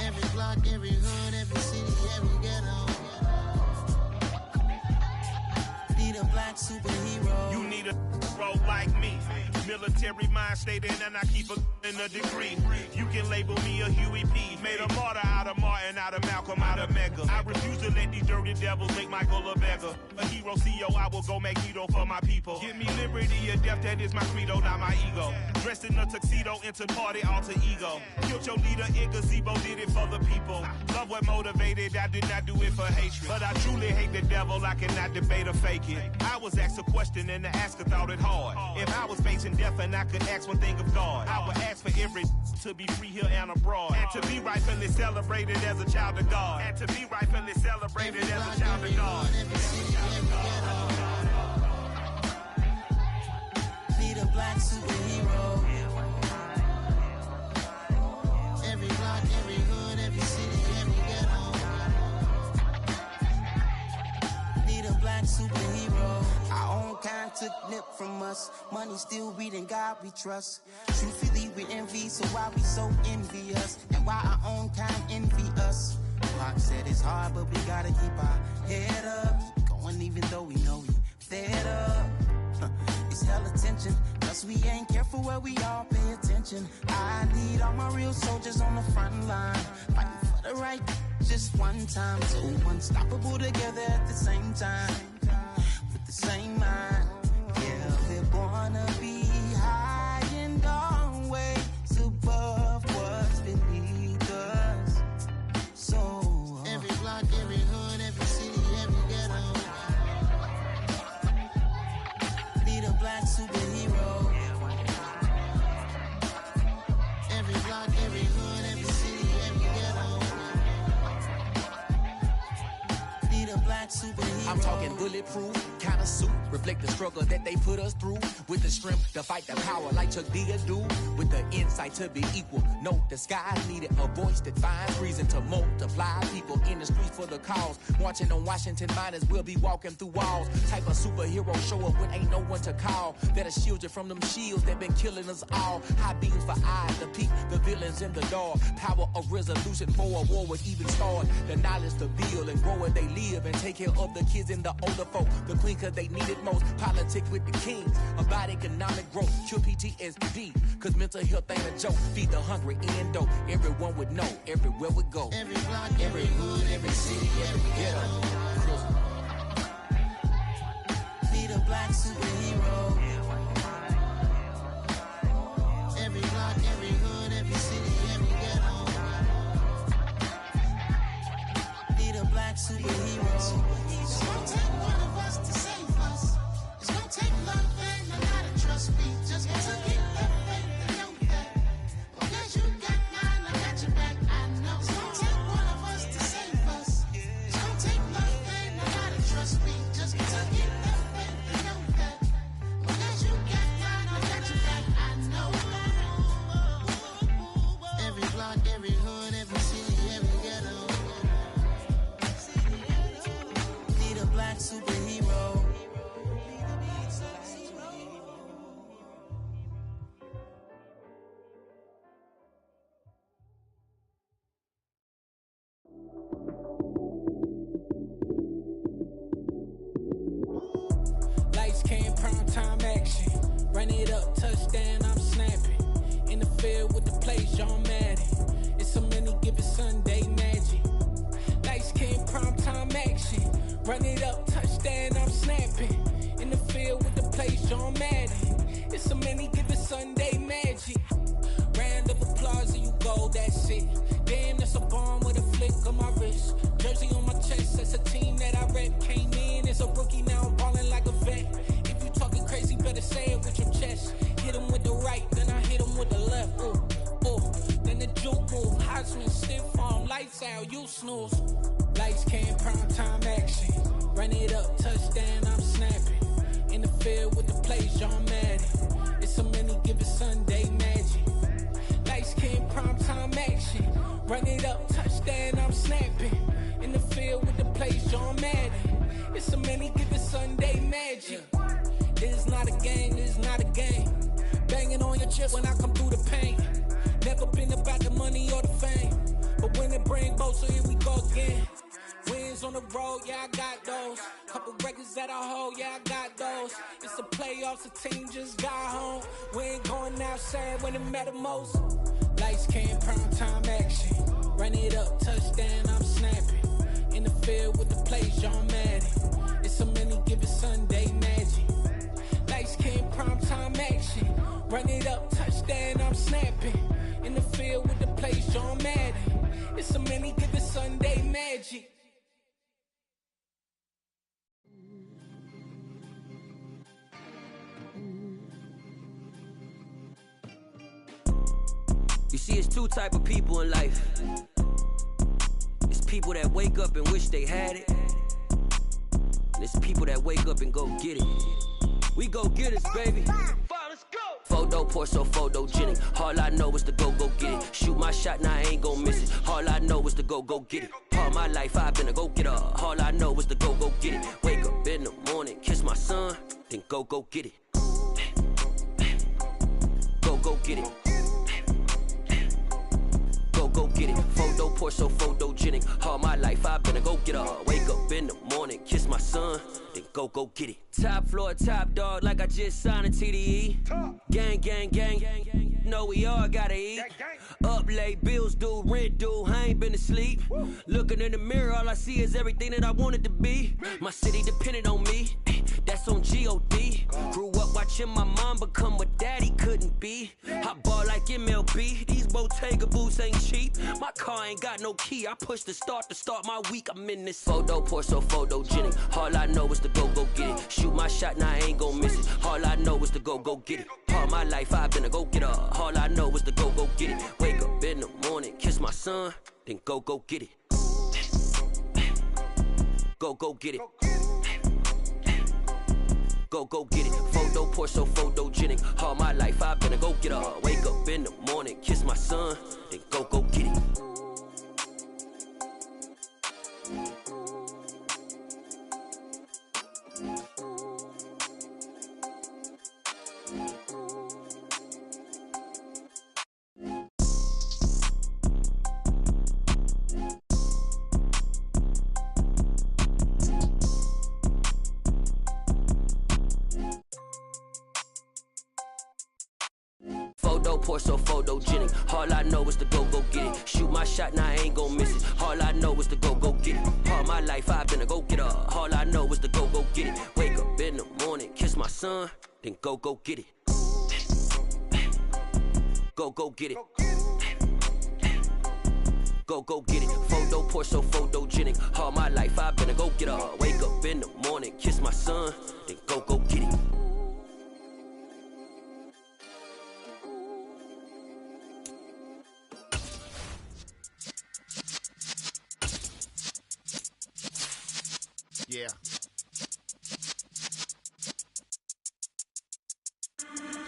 Every block, every hood, every city, every ghetto. Need a black superhero.
You need a role like me. Military mind stated, and I keep a in a degree. You can label me a Huey P. Made a martyr out of Martin, out of Malcolm, out of Mega. I refuse to let these dirty devils make Michael a beggar. A hero CEO, I will go Magneto for my people. Give me liberty or death, that is my credo, not my ego. Dressed in a tuxedo, into party, alter ego. Killed your leader in gazebo, did it for the people. Love what motivated, I did not do it for hatred. But I truly hate the devil, I cannot debate or fake it. I was asked a question and the asker thought it hard. If I was facing death and I could ask one thing of God, I would ask for every to be free here and abroad. And to be rightfully celebrated as a child of God. And to be rightfully celebrated as a child of God.
Need a black superhero. Every block, every hood, every city, every ghetto. Need a black superhero. Our own kind took nip from us. Money still reading God we trust. Truthfully we envy, so why we so envious? And why our own kind envy us? Pac said it's hard, but we gotta keep our head up. Keep going even though we know we fed up. It's hell attention, plus we ain't careful where we all pay attention. I need all my real soldiers on the front line, fighting for the right just one time. So unstoppable together at the same time, with the same mind. Yeah, we're gonna be high and always above what's beneath us. So every block, every hood, every city, every ghetto. Need a black superhero. Every block, every hood, every city, every ghetto. Need a black superhero.
I'm talking bulletproof kind of suit, reflect the struggle that they put us through. With the strength to fight the power like Chuck D do. With the insight to be equal. No, the skies needed a voice that finds reason to multiply. People in the streets for the cause. Marching on Washington miners, we'll be walking through walls. Type of superhero show up when ain't no one to call. That'll shield you from them shields that been killing us all. High beams for eyes to peek the villains in the dark. Power of resolution for a war would even start. The knowledge to build and grow where they live and take care of the kids and the older folk. The queen cause they need it most. Politic with the kings. About economic growth. Cure PTSD. Cause mental health ain't a joke. Feed the hungry and dope. Everyone would know. Everywhere we go.
Every block, every hood, every city, every ghetto. Be the black superhero. Every block, every hood, every city, every ghetto. Be the black superhero. It's gonna take one of us to save us. It's gonna take love and a lot of trust me. Just to get that faith and know that. Because you got mine, I got your back, I know. It's gonna take one of us to save us. It's gonna take love and a lot of trust me. Just to get that faith and know that. Because you got mine, I got your back, I know. Every block, every hood, every city, every ghetto. Be the black superhero.
Lights came, prime time action. Run it up, touchdown, I'm snapping. In the field with the plays, John Madden. It's so many, give it Sunday magic. Lights came, prime time action. Run it up, touchdown, I'm snapping. In the field with the plays, John Madden. It's so many, give it Sunday magic. Round of applause and you go, that's it. Damn, that's a bomb with a flick on my wrist. Jersey on my chest, that's a team that I rep. Came in as a rookie, now I'm ballin' like a vet. If you talking crazy, better say it with your chest. Hit him with the right, then I hit him with the left. Ooh, ooh, then the juke move. Heisman, stiff arm, lights out, you snooze. Lights came, prime time action. Run it up, touchdown, I'm snapping. In the field with the plays, John Madden. It's so many, give it Sunday magic. Lights came, prime time action. Run it up, touchdown, I'm snapping. In the field with the plays, John Madden. It's so many, give it Sunday magic. This is not a game, this is not a game. Banging on your chest when I come through the pain. Never been about the money or the fame. But when it bring both, so here we go again. Wins on the road, yeah, I got those. Couple records that I hold, yeah, I got those. It's the playoffs, the team just got home. We ain't going outside when it matter most. Lights came, prime time action. Run it up, touchdown, I'm snapping. In the field with the plays, John Madden. It's so many, give it Sunday magic. Lights came, prime time action. Run it up, touchdown, I'm snapping. In the field with the plays, John Madden. It's so many, give it Sunday magic.
You see, it's two type of people in life. It's people that wake up and wish they had it. And it's people that wake up and go get it. We go get it, baby. Let's go. Photo pour so photogenic. All I know is to go get it. Shoot my shot, now I ain't gon' miss it. All I know is to go get it. All my life I've been a go getter. All I know is to go get it. Wake up in the morning, kiss my son, then go get it. Go get it. Go get it. Photo pour so photogenic. All my life I've been a go getter. Wake up in the morning, kiss my son, then go get it. Top floor, top dog, like I just signed a TDE. Gang, gang, gang, gang. Know we all gotta eat. Up late, bills due, rent due. I ain't been asleep. Looking in the mirror, all I see is everything that I wanted to be. My city depended on me. That's on G.O.D. Grew up watching my mom become what daddy couldn't be. I ball like MLB. These Bottega boots ain't cheap. My car ain't got no key. I push the start to start my week. I'm in this photo pour so photogenic. All I know is to go get it. Shoot my shot, now I ain't gon' miss it. All I know is to go get it. All my life I've been a go getter. All I know is to go get it. Wake up in the morning, kiss my son, then go get it. Go get it. Go get it. Photo pour so photogenic. All my life I've been a go getter. Wake up in the morning, kiss my son, then go get it. Photo, pour so photogenic. All I know is to go get it. Shoot my shot, now I ain't gon' miss it. All I know is to go get it. All my life I've been a go-getter. All I know is to go get it. Wake up in the morning, kiss my son, then go get it. Go get it. Go get it. Photo, pour so photogenic. All my life I've been a go-getter. Wake up in the morning, kiss my son, then go get it.
Yeah.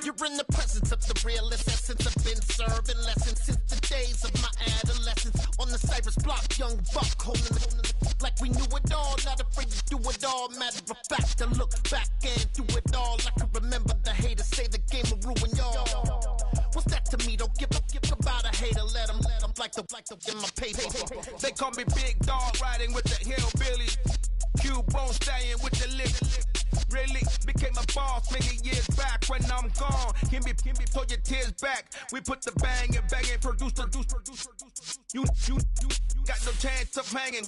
You're in the presence of the realest essence. I've been serving lessons since the days of my adolescence. On the Cypress block, young buck holding the like we knew it all. Not afraid to do it all. Matter of fact, to look back and do it all. I can remember the haters say the game will ruin y'all. What's that to me? Don't give about a hater. Let them like the in my paper.
They call me Big Dog, riding with the hillbilly. Cubone staying with the lip. Really became a boss many years back. When I'm gone, can be pull your tears back. We put the bang and produce. You got no chance of hanging.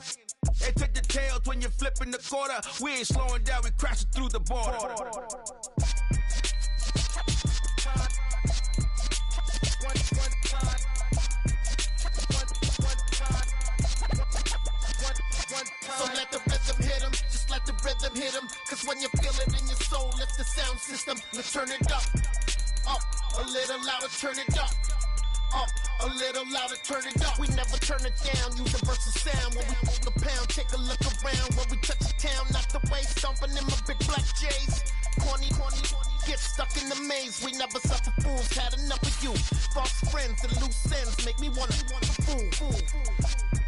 They take the tails when you're flipping the quarter. We ain't slowing down, we crashing through the border.
So let the rhythm hit him, just let the rhythm hit him. Cause when you feel it in your soul, lift the sound system. Let's turn it up, a little louder, turn it up, a little louder, turn it up. We never turn it down, universal sound. When we hold the pound, take a look around. When we touch the town, not the way, stomping in my big black J's. Corny, get stuck in the maze. We never suffer fools, had enough of you. False friends and loose ends make me wanna fool.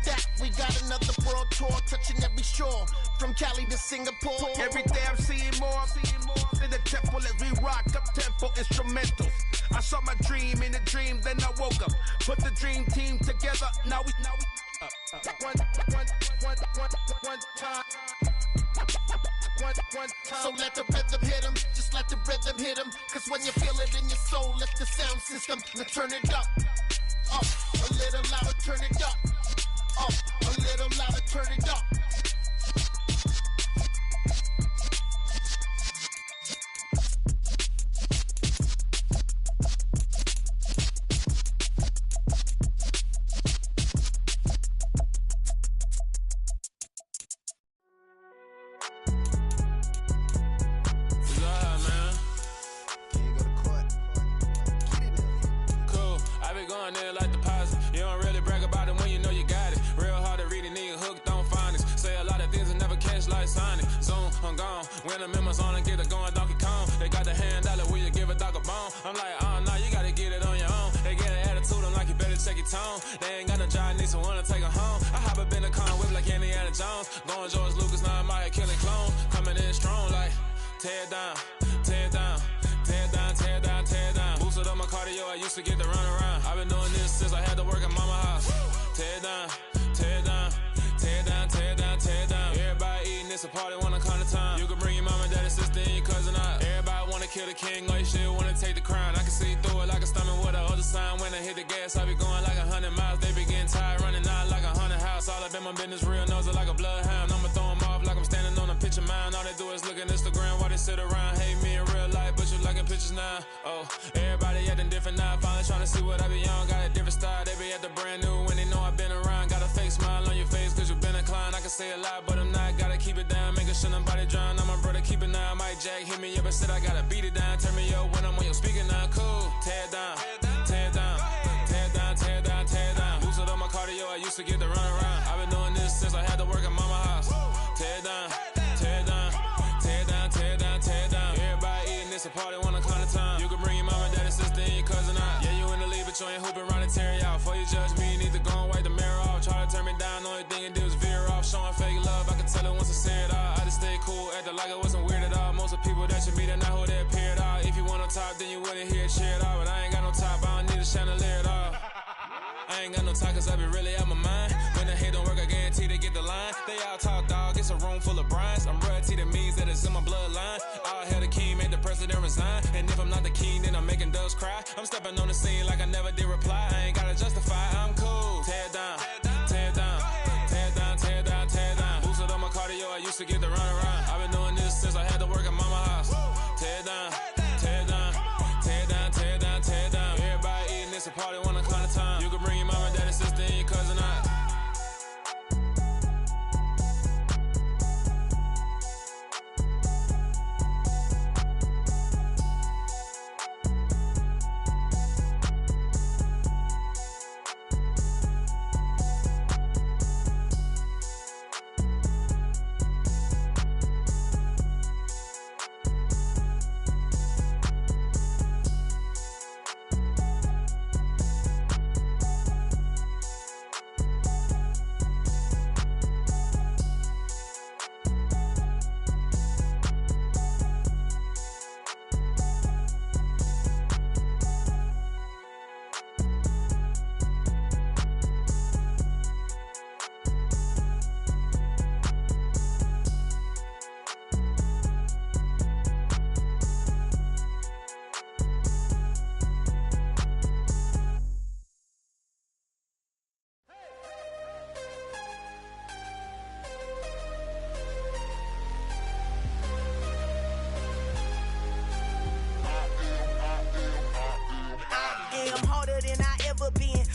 That we got another world tour, touching every shore, from Cali to Singapore.
Every day I'm seeing more in the temple as we rock up tempo instrumentals. I saw my dream in a dream, then I woke up. Put the dream team together. Now we one time.
So let the rhythm hit him, just let the rhythm hit him. Cause when you feel it in your soul, lift the sound system. Now turn it up, a little louder, turn it up, a little louder, turn it up.
When the members on and get it going Donkey Kong, they got the hand dollar, will you give a dog a bone? I'm like, oh no, you gotta get it on your own. They get an attitude, I'm like, you better check your tone. They ain't got no job, need someone to take her home. I hop up in the car and whip like Indiana Jones. Going George Lucas, now I'm out here killing clones. Coming in strong like, tear down, tear down, tear down, tear down, tear down. Boosted up my cardio, I used to get to run around. I've been doing this since I had to work at mama house. Tear down, tear down, tear down, tear down, tear down. Everybody eating, it's a party, wanna come to time. You can bring your mama, daddy, sister, and your cousin out. Everybody wanna kill the king, or you shit wanna take the crown. I can see through it like a stomach with a other sign. When I hit the gas, I be going like 100 miles. They be getting tired, running out like 100 house. All up in my business, real nose it like a bloodhound. I'ma throw 'em off like I'm standing on a picture mound. All they do is look at Instagram while they sit around. Hate me in real life, but you liking pictures now. Oh, everybody acting different now. Finally trying to see what I be on. Got a different style, they be at the brand new when they know I've been around. Got a fake smile on your face, cause you been inclined. I can say a lot, but I'm not. Gotta keep it down, making sure nobody drown. I'm my brother, keep it now. Mike Jack hit me up and said I gotta beat it down. Turn me up when I'm on your speaker now. Cool, tear down, tear down, tear down, tear down, tear down. Boosted up my cardio, I used to get to run around. I've been doing this since I had to work at mama house. Tear down, tear down, tear down, tear down, tear down. Everybody eating, it's a party, wanna come to time. You can bring your mama, daddy, sister, and your cousin out. Yeah, you in the lead, but you ain't hooping around and tear you out. Before you judge me, you need to go and wipe the mirror off. Try to turn me down, only thing it do is veer off. Showing fake love, I can tell it once I see it all. I just stay cool, acting like it wasn't weird at all. Most of the people that you meet are not who they appear at all. If you want on top, then you wouldn't hear it cheer at all. But I ain't got no top, I don't need a chandelier at all. I ain't got no time, cause I be really out my mind. When the hate don't work, I guarantee they get the line. They all talk, dog, it's a room full of brines. I'm royalty, that means that it's in my bloodline. All hell the king, made the press
it and resign. And if I'm not the king, then I'm making doves cry. I'm stepping on the scene like I never did reply. I ain't gotta justify, I'm cool. Tear it down, tear it down, tear it down, tear it down, tear it down. Boosted on my cardio, I used to get the run around. I've been doing this since I had to work at mama house. Tear it down, tear it down, tear it down, tear it down, tear it down. Everybody eating, it's a party one kind of time. You can bring your mama, daddy, sister, and your cousin out.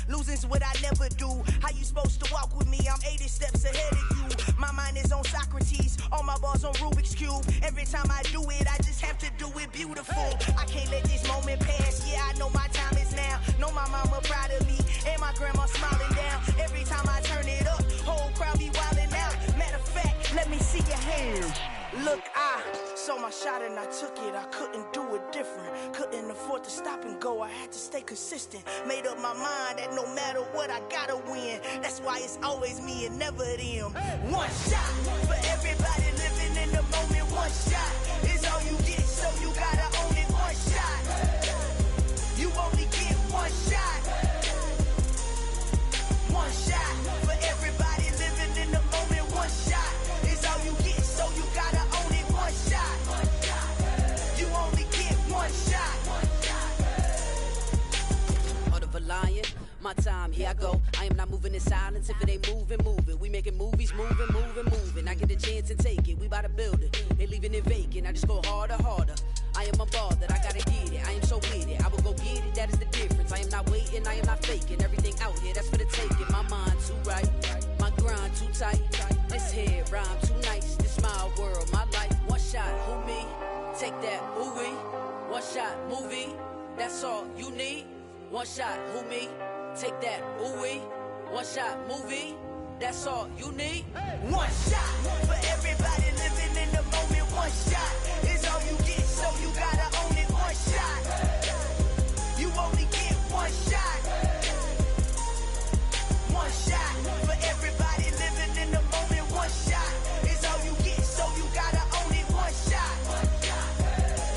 Losing's what I never do. How you supposed to walk with me? I'm 80 steps ahead of you. My mind is on Socrates, all my bars on Rubik's Cube. Every time I do it, I just have to do it beautiful. I can't let this moment pass. Yeah, I know my time is now. Know my mama proud of me, and my grandma smiling down. Every time I turn it up, whole crowd be wildin' out. Matter of fact, let me see your hands. Look, I saw my shot and I took it. I couldn't do it different. Couldn't afford to stop and go. I had to stay consistent. Made up my mind that no matter what, I gotta win. That's why it's always me and never them. One shot for everybody living in the moment. One shot is all you get, so you gotta own it. One shot. You only get one shot. One shot for everybody living in the moment. One shot is all you get, so you gotta own it. One shot. You only get one shot.
Heart of a lion, my time, here I go. I am not moving in silence. If it ain't moving, move it. We making movies, moving, moving, moving. I get a chance and take it. We bout to build it. They leaving it vacant. I just go harder, harder. I am a ball that I gotta get it. I am so with it. I will go get it. That is the difference. I am not waiting. I am not faking. Everything out here, that's for the taking. My mind too right. My grind too tight. This head rhyme too nice. This my world, my life. One shot, who me? Take that, who we? One shot, movie. That's all you need. One shot, who me? Take that, ooh wee. One shot, movie. That's all you need.
One shot for everybody living in the moment. One shot is all you get, so you gotta own it. One shot. You only get one shot. One shot for everybody living in the moment. One shot is all you get, so you gotta own it. One shot.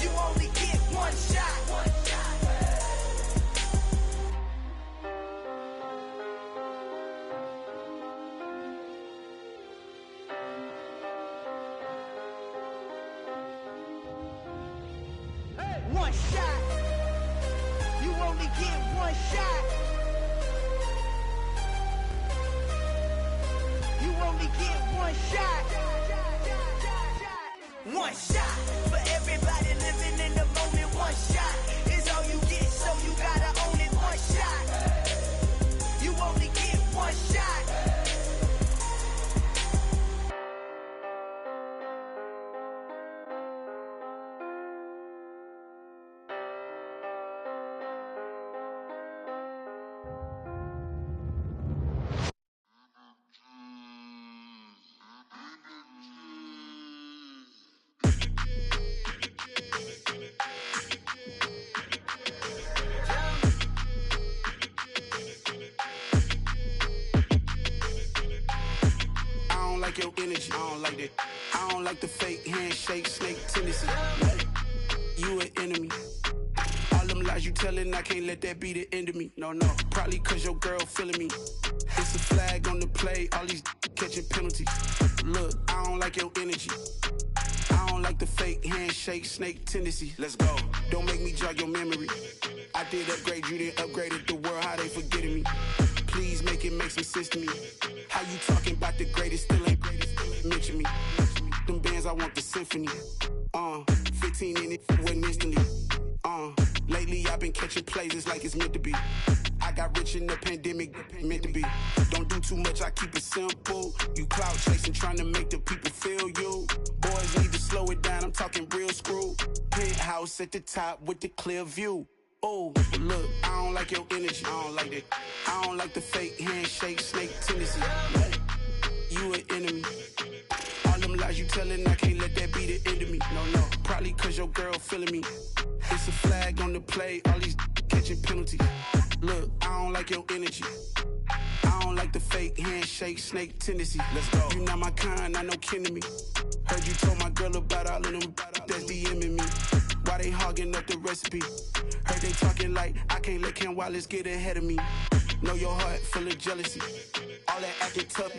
You only get one shot. One shot. You only get one shot. You only get one shot. One shot for everybody living in the moment. One shot is all you get, so you gotta own it. One shot. You only get one shot.
Your energy, I don't like that. I don't like the fake handshake, snake tendency. You an enemy. All them lies you telling, I can't let that be the end of me. No, probably cause your girl feeling me. It's a flag on the play, all these catching penalties. Look, I don't like your energy. I don't like the fake handshake, snake tendency. Let's go. Don't make me jog your memory. I did upgrade you, then upgraded the world. How they forgetting me? Please make it make some sense to me. How you talking about the greatest, still ain't greatest, still ain't mention me. Them bands, I want the symphony. 15 in it, wasn't instantly. Lately I've been catching plays, it's like it's meant to be. I got rich in the pandemic, meant to be. Don't do too much, I keep it simple. You clout chasing, trying to make the people feel you. Boys need to slow it down, I'm talking real screw. Penthouse at the top with the clear view. Oh, look, I don't like your energy, I don't like that. I don't like the fake handshake, snake tendency. You an enemy. All them lies you telling, I can't let that be the end of me. No, probably cause your girl feeling me. It's a flag on the play, all these catching penalties. Look, I don't like your energy. I don't like the fake handshake, snake tendency. Let's go. You not my kind, I know kin to me. Heard you told my girl about all of them that's DMing me. Why they hogging up the recipe? Heard they talking like I can't let Ken Wallace get ahead of me. Know your heart full of jealousy. All that acting tough,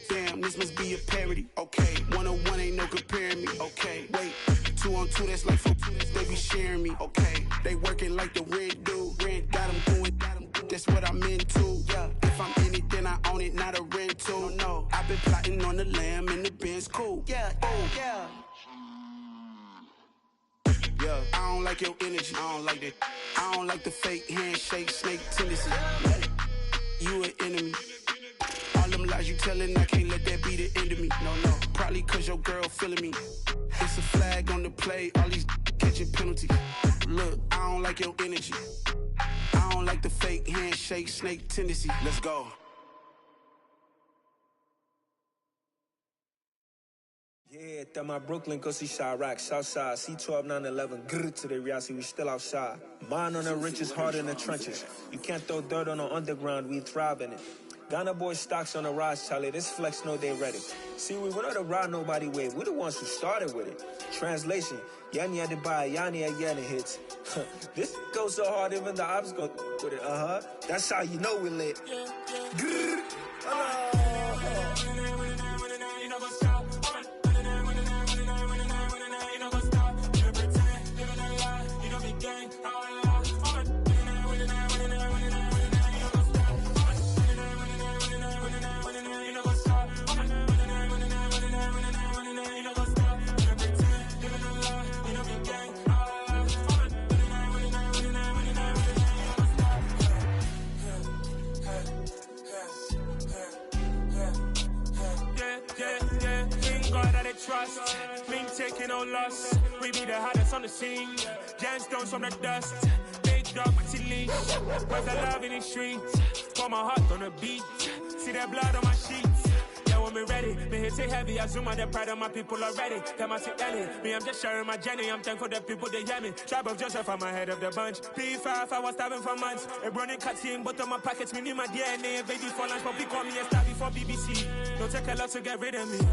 damn, this must be a parody. Okay, 1-on-1 ain't no comparing me. Okay, wait, 2-on-2, that's like 4-2, they be sharing me. Okay, they working like the rent do. Rent got them doing, that's what I'm into. Yeah, if I'm in it, then I own it, not a rental. No, I've been plotting on the lamb and the Benz cool. Yeah, oh, yeah. Yeah, I don't like your energy, I don't like that. I don't like the fake handshake, snake tendency. You an enemy. All them lies you telling, I can't let that be the end of me. No, probably cause your girl feeling me. It's a flag on the play, all these catching penalties. Look, I don't like your energy. I don't like the fake handshake, snake tendency. Let's go.
Yeah, that my Brooklyn, go see Chirac, Southside, C12, 911, grrr to the reality, we still outside. Mine on the riches, hard in the trenches. You can't throw dirt on the underground, we thrive in it. Ghana boys stocks on the rise, Charlie, this flex know they ready. See, we were not a ride nobody wave, we the ones who started with it. Translation, Yanni had to buy, Yanni had Yanni hits. This goes so hard, even the ops go with it, That's how you know we lit. Grrr,
trust, been taking no loss. We be the hardest on the scene. Gemstones from the dust. Big dog, pretty leash. Where's the love in the streets? Pour my heart on the beat. See that blood on my sheets. Yeah, when we ready, me hit it heavy. I zoom on the pride of my people already. Them I see Ellie. Me, I'm just sharing my journey. I'm thankful the people they hear me. Tribe of Joseph, I'm ahead of the bunch. P5, I was starving for months. A running cutscene, but on my pockets, me need my DNA. Baby for lunch, but we call me a star before BBC. Don't take a lot to get rid of me. Me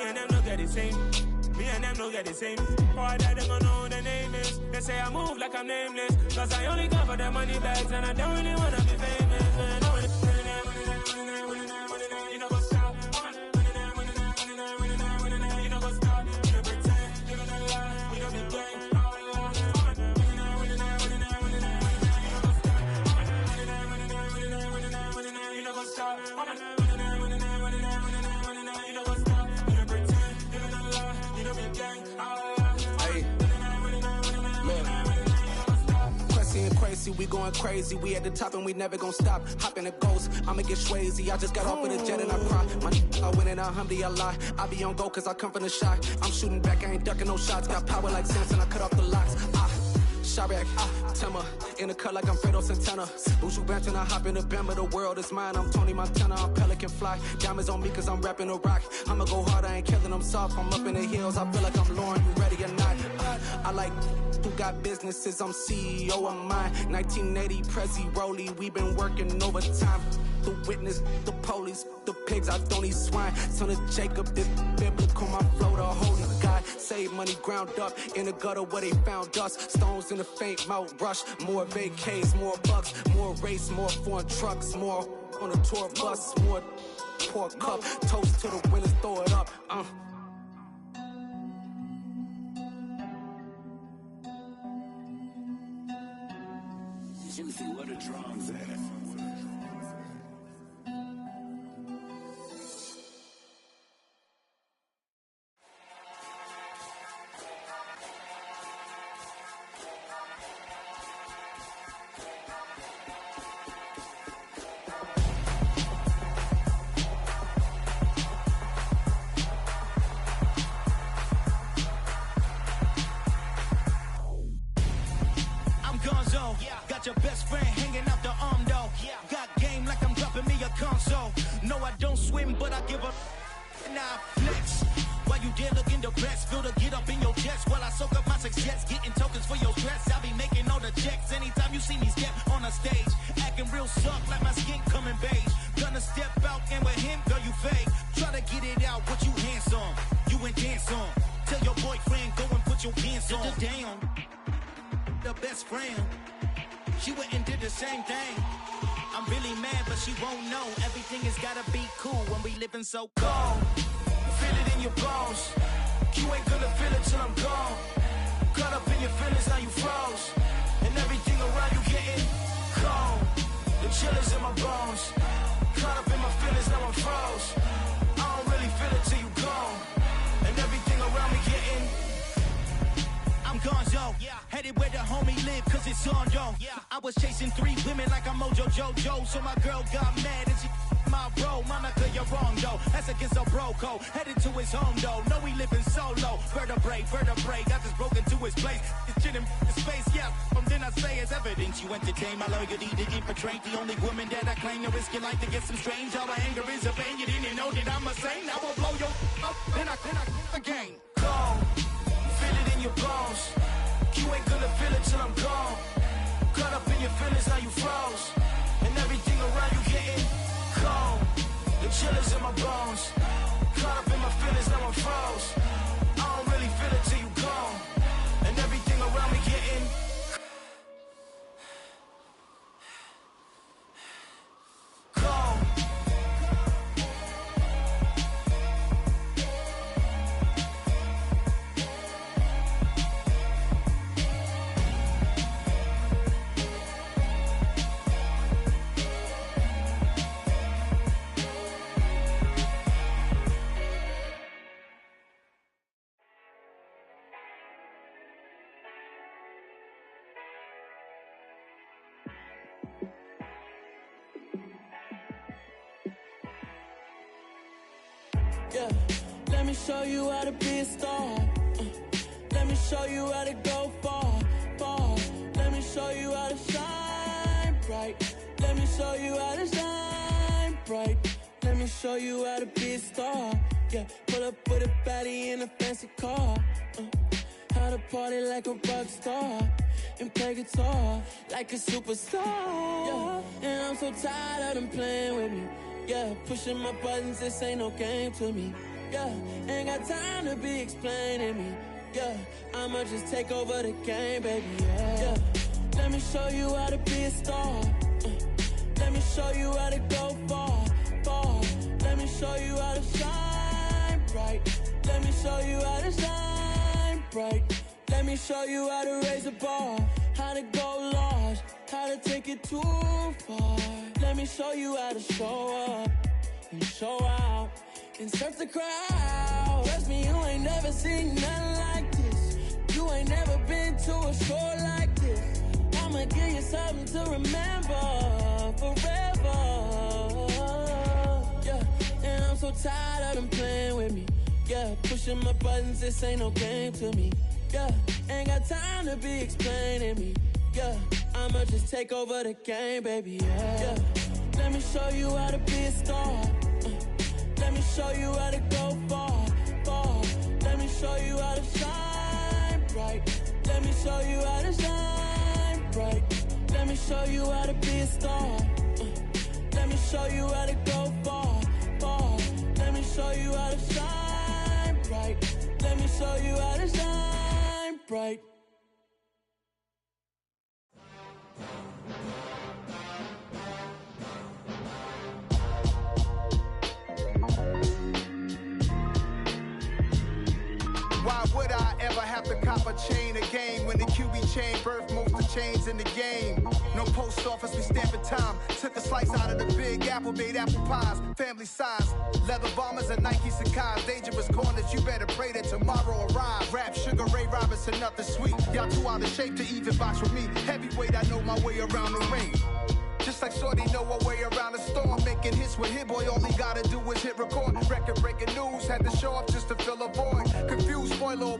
and them don't get the same. Me and them don't get the same. Boy, that them gonna know who the name is. They say I move like I'm nameless. Cause I only cover the money bags and I don't really wanna be famous. Man, you know what's up. You know what's up. You pretend, living a lie. We don't be gang. You know what's up.
Crazy, we going crazy. We at the top and we never gonna stop. Hop in a ghost, I'ma get swayzy. I just got off of the jet and I cry. I win and I humbly I lie. I be on go cause I come from the shot. I'm shooting back, I ain't ducking no shots. Got power like Samson, I cut off the locks. Chirac, Tema, in the cut like I'm Fredo Santana. Bushu Banton, I hop in the Bama, the world is mine. I'm Tony Montana, I'm Pelican Fly. Diamonds on me cause I'm rapping a rock. I'ma go hard, I ain't killing them soft. I'm up in the hills, I feel like I'm Lauren, you ready or not? I like who got businesses, I'm CEO of mine. 1980, Prezi Rolly, we been working overtime. The witness, the police, the pigs, I don't eat swine. Son of Jacob, this biblical, my flow, the holy God. Save money ground up in the gutter where they found us. Stones in the faint mouth rush. More vacays, more bucks, more race, more foreign trucks, more on a tour bus, more pour cup. Toast to the winners, throw it up.
the drums at?
Got your best friend hanging out the arm though. Got game like I'm dropping me a console. No, I don't swim, but I give a now flex. While you there looking depressed, feel the get up in your chest while I soak up my success, getting tokens for your stress. I'll be making all the checks anytime you see me step on a stage, acting real soft like my skin coming beige. Gonna step out and with him, girl, you fake. Try to get it out, what you handsome, you ain't dance on. Tell your boyfriend go and put your pants on. Down, the best friend. She went and did the same thing. I'm really mad, but she won't know. Everything has gotta be cool when we living so cold. Feel it in your bones. You ain't gonna feel it till I'm gone. Caught up in your feelings, now you froze. And everything around you getting cold. The chill is in my bones. Caught up in my feelings, now I'm froze. I don't really feel it till you gone. And everything around me getting I'm gonzo, headed where the homie live, cause it's on, yo. I was chasing 3 women like I'm Mojo Jojo, so my girl got mad and she my bro. Monica, you're wrong, though. That's against a bro code. Headed to his home, though. No, he living solo. Vertebrae, got this broken to his place. It's chin in space, yeah. Then I say it's evidence you entertain my loyalty to infiltrate the only woman that I claim to risk your life to get some strange. All my anger is a pain. You didn't know that I'm a saint. I will blow your up, then I again. Gone. Feel it in your bones. You ain't gonna feel it till I'm gone. Caught up in your feelings, now you froze. And everything around you getting cold. The chill is in my bones. Caught up in my feelings, now I'm froze. I don't really feel it till you gone. And everything around me getting cold.
Yeah, let me show you how to be a star. Let me show you how to go far, far. Let me show you how to shine bright. Let me show you how to shine bright. Let me show you how to be a star. Yeah, pull up with a baddie in a fancy car. How to party like a rock star and play guitar like a superstar. Yeah, and I'm so tired of them playing with me. Yeah, pushing my buttons, this ain't no game to me. Yeah, ain't got time to be explaining me. Yeah, I'ma just take over the game, baby. Yeah, let me show you how to be a star. Let me show you how to go far, far. Let me show you how to shine bright. Let me show you how to shine bright. Let me show you how to raise the bar, how to go large, how to take it too far. Let me show you how to show up and show out and surf the crowd. Trust me, you ain't never seen nothing like this. You ain't never been to a show like this. I'ma give you something to remember forever. Yeah, and I'm so tired of them playing with me. Yeah, pushing my buttons, this ain't no game to me. Yeah, ain't got time to be explaining me. Yeah, I'ma just take over the game, baby. Yeah, let me show you how to be a star. Let me show you how to go far, far. Let me show you how to shine bright. Let me show you how to shine bright. Let me show you how to be a star. Let me show you how to go far, far. Let me show you how to shine bright. Let me show you how to shine bright.
Why would I ever have to cop
up a chain of game. When the QB chain birthed most of the chains in the game. No post office, we stamping time. Took a slice out of the big apple, made apple pies. Family size, leather bombers and Nike Sacai's. Dangerous corners, you better pray that tomorrow arrives. Rap, Sugar Ray Robinson, nothing sweet. Y'all too out of shape to even box with me. Heavyweight, I know my way around the ring. Just like Shorty know her way around the storm. Making hits with Hit Boy, all he gotta do is hit record. Record breaking news, had to show up just to fill a void. Confused, spoiler.